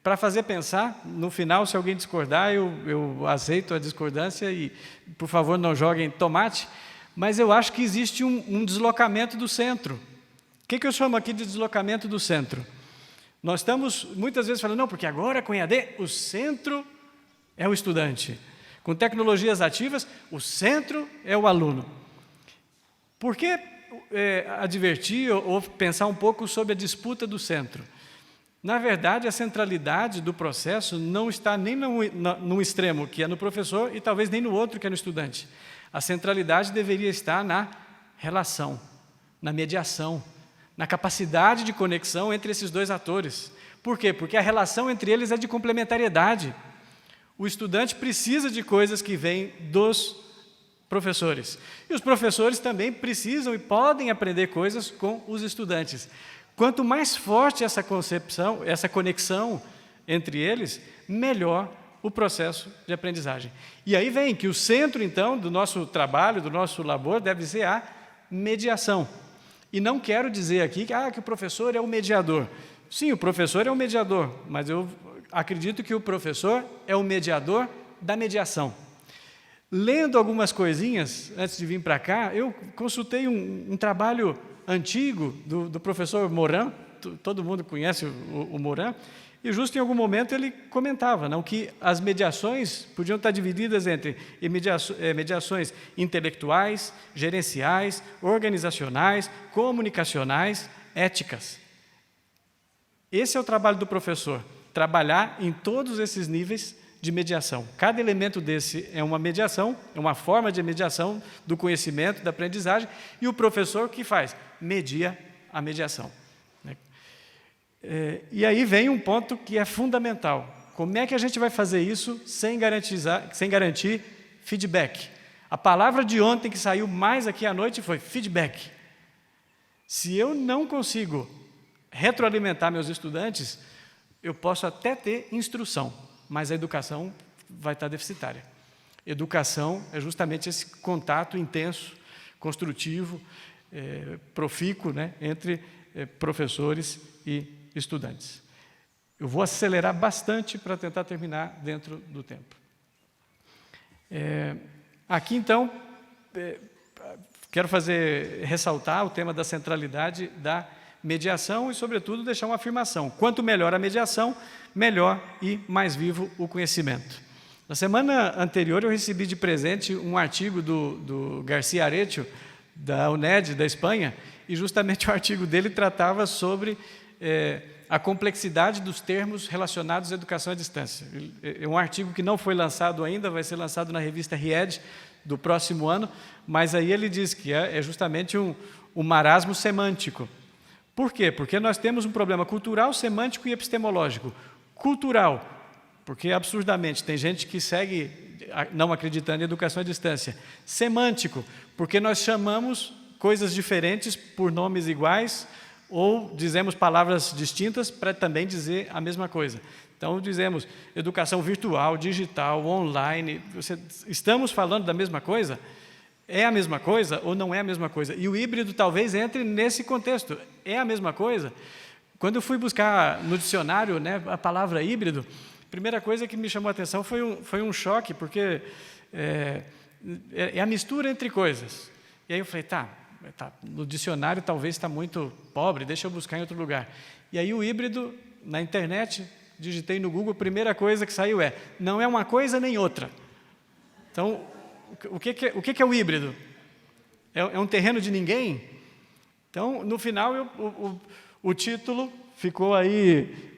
para fazer pensar. No final, se alguém discordar, eu aceito a discordância e, por favor, não joguem tomate, mas eu acho que existe um deslocamento do centro. O que eu chamo aqui de deslocamento do centro? Nós estamos muitas vezes falando: não, porque agora com EAD o centro é o estudante. Com tecnologias ativas, o centro é o aluno. Por que advertir ou pensar um pouco sobre a disputa do centro? Na verdade, a centralidade do processo não está nem num extremo, que é no professor, e talvez nem no outro, que é no estudante. A centralidade deveria estar na relação, na mediação, na capacidade de conexão entre esses dois atores. Por quê? Porque a relação entre eles é de complementariedade. O estudante precisa de coisas que vêm dos professores. E os professores também precisam e podem aprender coisas com os estudantes. Quanto mais forte essa concepção, essa conexão entre eles, melhor o processo de aprendizagem. E aí vem que o centro, então, do nosso trabalho, do nosso labor, deve ser a mediação. E não quero dizer aqui que o professor é o mediador. Sim, o professor é o mediador, mas eu acredito que o professor é o mediador da mediação. Lendo algumas coisinhas, antes de vir para cá, eu consultei um trabalho antigo do professor Morin, todo mundo conhece o Morin, e justo em algum momento ele comentava, não, que as mediações podiam estar divididas entre mediações intelectuais, gerenciais, organizacionais, comunicacionais, éticas. Esse é o trabalho do professor, trabalhar em todos esses níveis de mediação. Cada elemento desse é uma mediação, é uma forma de mediação do conhecimento, da aprendizagem, e o professor o que faz? Media a mediação. E aí vem um ponto que é fundamental. Como é que a gente vai fazer isso sem garantir feedback? A palavra de ontem que saiu mais aqui à noite foi feedback. Se eu não consigo retroalimentar meus estudantes, eu posso até ter instrução, mas a educação vai estar deficitária. Educação é justamente esse contato intenso, construtivo, profícuo, né, entre professores e estudantes. Eu vou acelerar bastante para tentar terminar dentro do tempo. Aqui, então, quero ressaltar o tema da centralidade da mediação e, sobretudo, deixar uma afirmação. Quanto melhor a mediação, melhor e mais vivo o conhecimento. Na semana anterior, eu recebi de presente um artigo do García Arecho, da UNED, da Espanha, e justamente o artigo dele tratava sobre a complexidade dos termos relacionados à educação à distância. É um artigo que não foi lançado ainda, vai ser lançado na revista RIED do próximo ano, mas aí ele diz que é justamente um marasmo semântico. Por quê? Porque nós temos um problema cultural, semântico e epistemológico. Cultural, porque absurdamente tem gente que segue não acreditando em educação à distância. Semântico, porque nós chamamos coisas diferentes por nomes iguais ou dizemos palavras distintas para também dizer a mesma coisa. Então, dizemos educação virtual, digital, online. Estamos falando da mesma coisa? É a mesma coisa ou não é a mesma coisa? E o híbrido talvez entre nesse contexto. É a mesma coisa? Quando eu fui buscar no dicionário, né, a palavra híbrido, a primeira coisa que me chamou a atenção foi um choque, porque é a mistura entre coisas. E aí eu falei, tá, no dicionário talvez está muito pobre, deixa eu buscar em outro lugar. E aí o híbrido, na internet, digitei no Google, a primeira coisa que saiu não é uma coisa nem outra. Então, o que é o híbrido? É um terreno de ninguém? Então, no final, o título ficou aí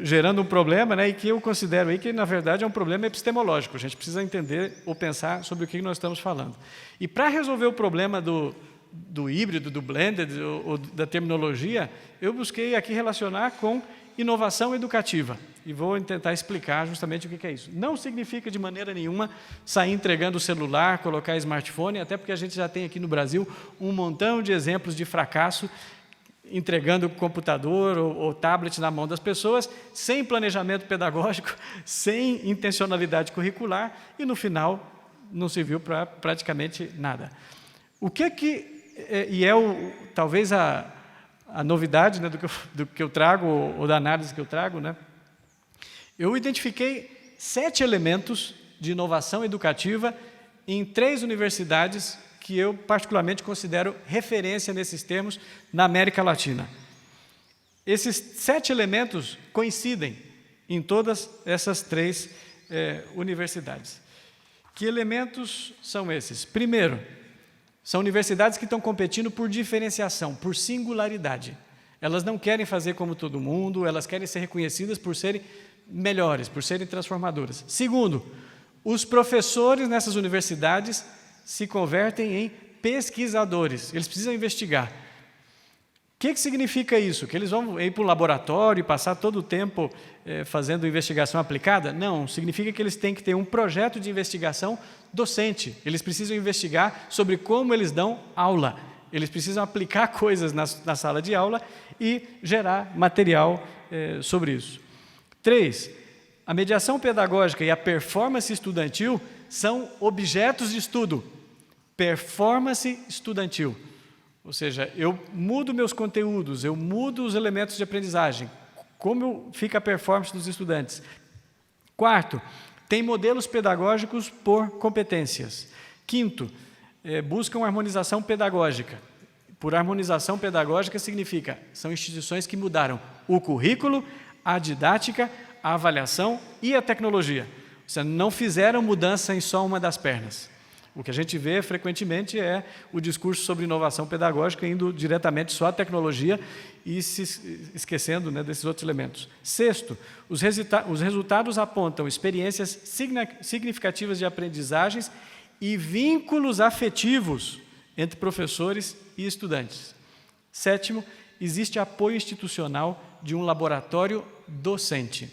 gerando um problema, né, e que eu considero aí que, na verdade, é um problema epistemológico. A gente precisa entender ou pensar sobre o que nós estamos falando. E para resolver o problema do híbrido, do blended, ou da terminologia, eu busquei aqui relacionar com inovação educativa. E vou tentar explicar justamente o que é isso. Não significa de maneira nenhuma sair entregando o celular, colocar smartphone, até porque a gente já tem aqui no Brasil um montão de exemplos de fracasso, entregando computador ou tablet na mão das pessoas, sem planejamento pedagógico, sem intencionalidade curricular, e no final não serviu para praticamente nada. O que talvez a novidade, né, do que eu trago, ou da análise que eu trago, né, eu identifiquei 7 elementos de inovação educativa em 3 universidades que eu particularmente considero referência nesses termos na América Latina. Esses 7 elementos coincidem em todas essas 3 universidades. Que elementos são esses? Primeiro, são universidades que estão competindo por diferenciação, por singularidade. Elas não querem fazer como todo mundo, elas querem ser reconhecidas por serem melhores, por serem transformadoras. Segundo, os professores nessas universidades se convertem em pesquisadores, eles precisam investigar. que significa isso? Que eles vão ir para um laboratório e passar todo o tempo fazendo investigação aplicada? Não, significa que eles têm que ter um projeto de investigação docente. Eles precisam investigar sobre como eles dão aula. Eles precisam aplicar coisas na sala de aula e gerar material sobre isso. 3. A mediação pedagógica e a performance estudantil são objetos de estudo. Performance estudantil. Ou seja, eu mudo meus conteúdos, eu mudo os elementos de aprendizagem. Como fica a performance dos estudantes? 4, tem modelos pedagógicos por competências. 5, buscam harmonização pedagógica. Por harmonização pedagógica significa, são instituições que mudaram o currículo, a didática, a avaliação e a tecnologia. Ou seja, não fizeram mudança em só uma das pernas. O que a gente vê frequentemente é o discurso sobre inovação pedagógica indo diretamente só à tecnologia e se esquecendo, né, desses outros elementos. 6, os resultados apontam experiências significativas de aprendizagens e vínculos afetivos entre professores e estudantes. 7, existe apoio institucional de um laboratório docente.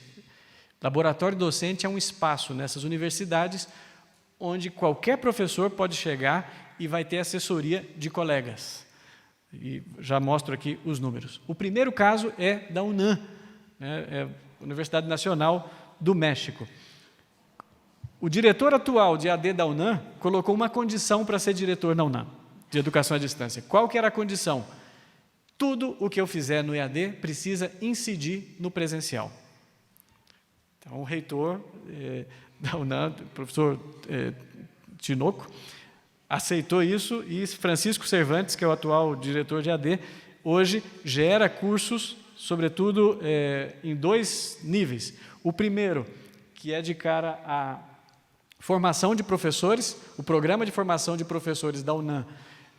Laboratório docente é um espaço nessas universidades onde qualquer professor pode chegar e vai ter assessoria de colegas. E já mostro aqui os números. O primeiro caso é da UNAM, né, Universidade Nacional do México. O diretor atual de AD da UNAM colocou uma condição para ser diretor na UNAM, de educação à distância. Qual que era a condição? Tudo o que eu fizer no EAD precisa incidir no presencial. Então, o reitor da UNAM, o professor Tinoco, aceitou isso e Francisco Cervantes, que é o atual diretor de AD, hoje gera cursos, sobretudo em 2 níveis. O primeiro, que é de cara à formação de professores, o programa de formação de professores da UNAM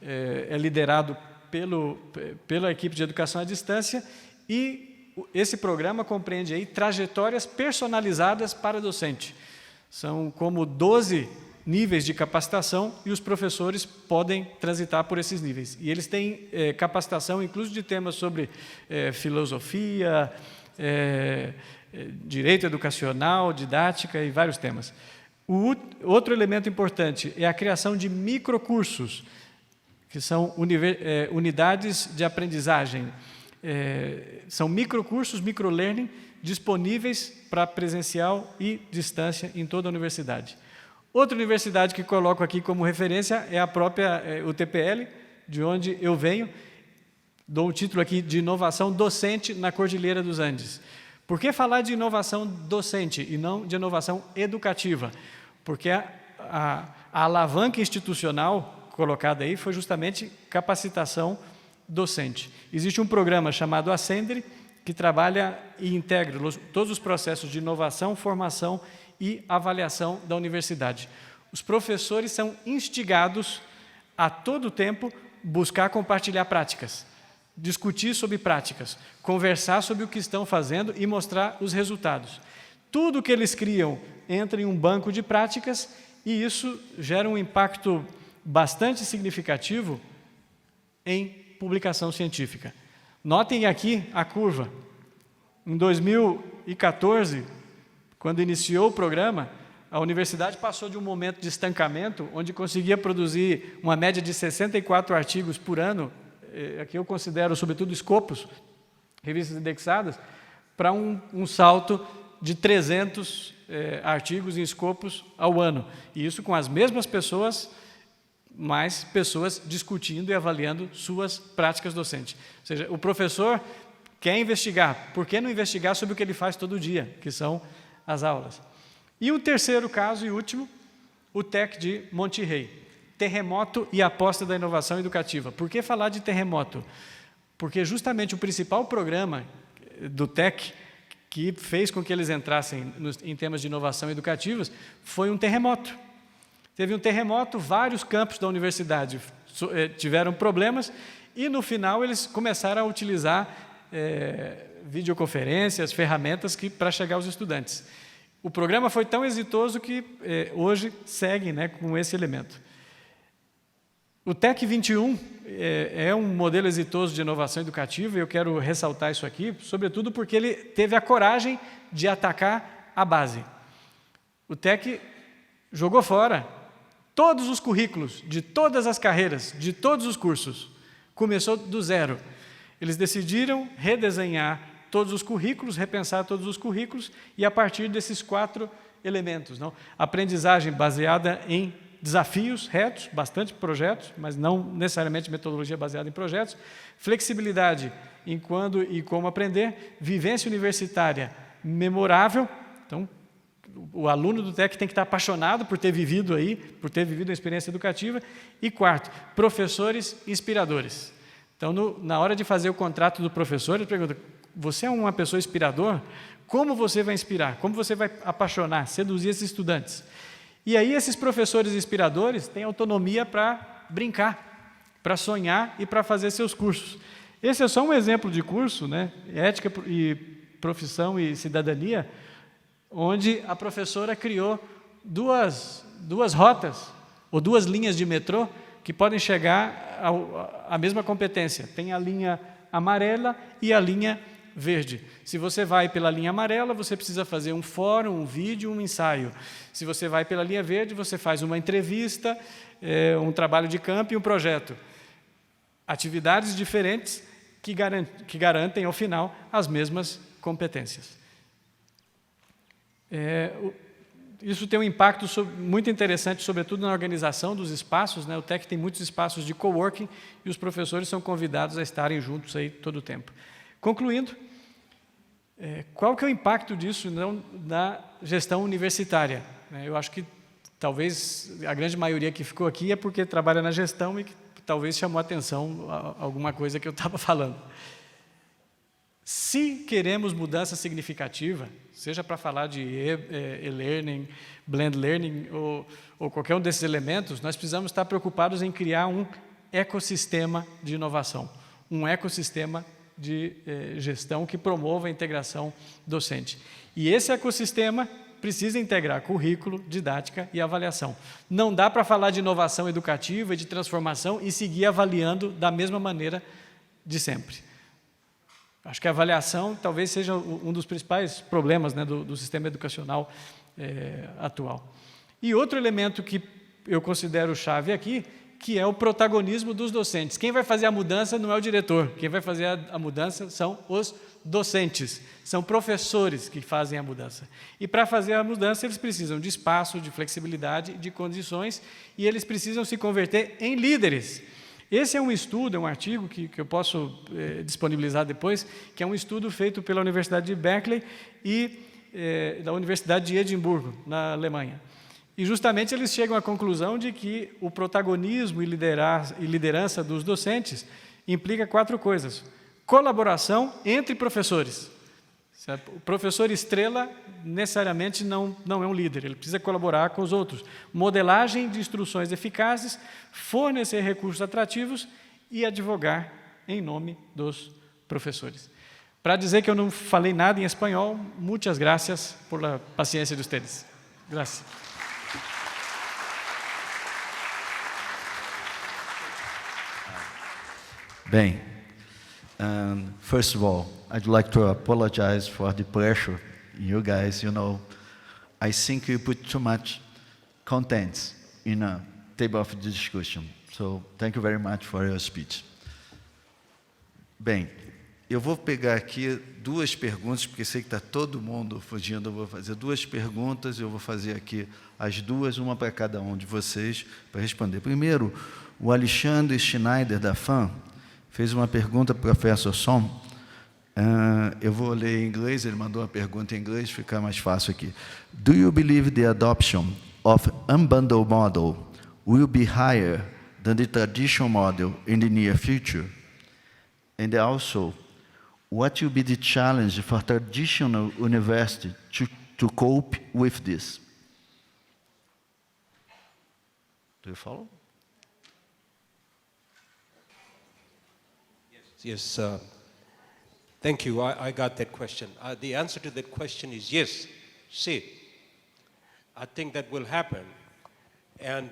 é liderado pela equipe de educação à distância e esse programa compreende aí trajetórias personalizadas para docente. São como 12 níveis de capacitação e os professores podem transitar por esses níveis. E eles têm capacitação, inclusive de temas sobre filosofia, direito educacional, didática e vários temas. O outro elemento importante é a criação de microcursos, que são unidades de aprendizagem. São microcursos, microlearning, disponíveis para presencial e distância em toda a universidade. Outra universidade que coloco aqui como referência é a própria UTPL, de onde eu venho. Dou o título aqui de inovação docente na Cordilheira dos Andes. Por que falar de inovação docente e não de inovação educativa? Porque a alavanca institucional colocada aí foi justamente capacitação docente. Existe um programa chamado Ascendre, que trabalha e integra todos os processos de inovação, formação e avaliação da universidade. Os professores são instigados a todo tempo buscar compartilhar práticas, discutir sobre práticas, conversar sobre o que estão fazendo e mostrar os resultados. Tudo que eles criam entra em um banco de práticas e isso gera um impacto bastante significativo em publicação científica. Notem aqui a curva. Em 2014, quando iniciou o programa, a universidade passou de um momento de estancamento, onde conseguia produzir uma média de 64 artigos por ano, aqui eu considero sobretudo Scopus, revistas indexadas, para um salto de 300 artigos em Scopus ao ano. E isso com as mesmas pessoas, mais pessoas discutindo e avaliando suas práticas docentes. Ou seja, o professor quer investigar, por que não investigar sobre o que ele faz todo dia, que são as aulas? E o terceiro caso e último, o TEC de Monterrey, terremoto e aposta da inovação educativa. Por que falar de terremoto? Porque justamente o principal programa do TEC, que fez com que eles entrassem em temas de inovação educativa, foi um terremoto. Teve um terremoto, vários campos da universidade tiveram problemas e, no final, eles começaram a utilizar videoconferências, ferramentas para chegar aos estudantes. O programa foi tão exitoso que hoje segue, né, com esse elemento. O TEC 21 é um modelo exitoso de inovação educativa, e eu quero ressaltar isso aqui, sobretudo porque ele teve a coragem de atacar a base. O TEC jogou fora todos os currículos, de todas as carreiras, de todos os cursos. Começou do zero. Eles decidiram redesenhar todos os currículos, repensar todos os currículos, e a partir desses 4 elementos. Não? Aprendizagem baseada em desafios retos, bastante projetos, mas não necessariamente metodologia baseada em projetos. Flexibilidade em quando e como aprender. Vivência universitária memorável. Então, o aluno do TEC tem que estar apaixonado por ter vivido aí, por ter vivido a experiência educativa. E 4, professores inspiradores. Então, na hora de fazer o contrato do professor, ele pergunta: você é uma pessoa inspiradora? Como você vai inspirar? Como você vai apaixonar, seduzir esses estudantes? E aí esses professores inspiradores têm autonomia para brincar, para sonhar e para fazer seus cursos. Esse é só um exemplo de curso, né? Ética e profissão e cidadania, onde a professora criou duas rotas ou 2 linhas de metrô que podem chegar à mesma competência. Tem a linha amarela e a linha verde. Se você vai pela linha amarela, você precisa fazer um fórum, um vídeo, um ensaio. Se você vai pela linha verde, você faz uma entrevista, um trabalho de campo e um projeto. Atividades diferentes que garantem, ao final, as mesmas competências. Isso tem um impacto muito interessante, sobretudo na organização dos espaços, né? O TEC tem muitos espaços de coworking e os professores são convidados a estarem juntos aí todo o tempo. Concluindo, qual que é o impacto disso na gestão universitária? Eu acho que talvez a grande maioria que ficou aqui é porque trabalha na gestão e que talvez chamou a atenção a alguma coisa que eu estava falando. Se queremos mudança significativa, seja para falar de e-learning, blend learning ou qualquer um desses elementos, nós precisamos estar preocupados em criar um ecossistema de inovação, um ecossistema de gestão que promova a integração docente. E esse ecossistema precisa integrar currículo, didática e avaliação. Não dá para falar de inovação educativa e de transformação e seguir avaliando da mesma maneira de sempre. Acho que a avaliação talvez seja um dos principais problemas, né, do sistema educacional atual. E outro elemento que eu considero chave aqui, que é o protagonismo dos docentes. Quem vai fazer a mudança não é o diretor, quem vai fazer a mudança são os docentes, são professores que fazem a mudança. E para fazer a mudança eles precisam de espaço, de flexibilidade, de condições, e eles precisam se converter em líderes. Esse é um estudo, é um artigo que eu posso disponibilizar depois, que é um estudo feito pela Universidade de Berkeley e da Universidade de Edimburgo, na Alemanha. E justamente eles chegam à conclusão de que o protagonismo e liderança dos docentes implica 4 coisas. Colaboração entre professores. O professor estrela necessariamente não é um líder, ele precisa colaborar com os outros. Modelagem de instruções eficazes, fornecer recursos atrativos e advogar em nome dos professores. Para dizer que eu não falei nada em espanhol, muitas gracias por la paciência de ustedes. Gracias. Bem, first of all, I'd like to apologize for the pressure. You guys, I think you put too much content in a table of discussion. So, thank you very much for your speech. Bem, eu vou pegar aqui 2 perguntas, porque sei que está todo mundo fugindo. Eu vou fazer 2 perguntas, eu vou fazer aqui as 2, uma para cada um de vocês, para responder. Primeiro, o Alexandre Schneider, da FAM, fez uma pergunta para o professor Son. Eu vou ler em inglês, ele mandou uma pergunta em inglês, fica mais fácil aqui. Do you believe the adoption of unbundled model will be higher than the traditional model in the near future? And also, what will be the challenge for traditional university to cope with this? Do you follow? Yes, thank you. I got that question. The answer to that question is yes. See, I think that will happen. And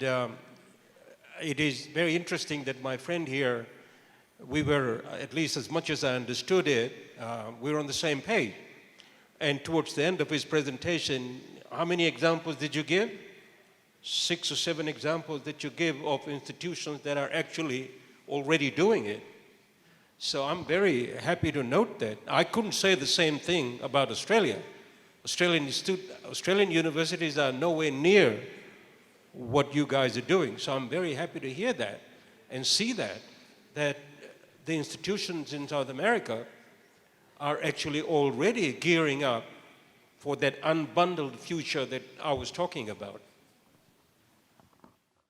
it is very interesting that my friend here, we were, at least as much as I understood it, we were on the same page. And towards the end of his presentation, how many examples did you give? 6 or 7 examples that you give of institutions that are actually already doing it. So I'm very happy to note that. I couldn't say the same thing about Australia. Australian universities are nowhere near what you guys are doing. So I'm very happy to hear that and see that the institutions in South America are actually already gearing up for that unbundled future that I was talking about.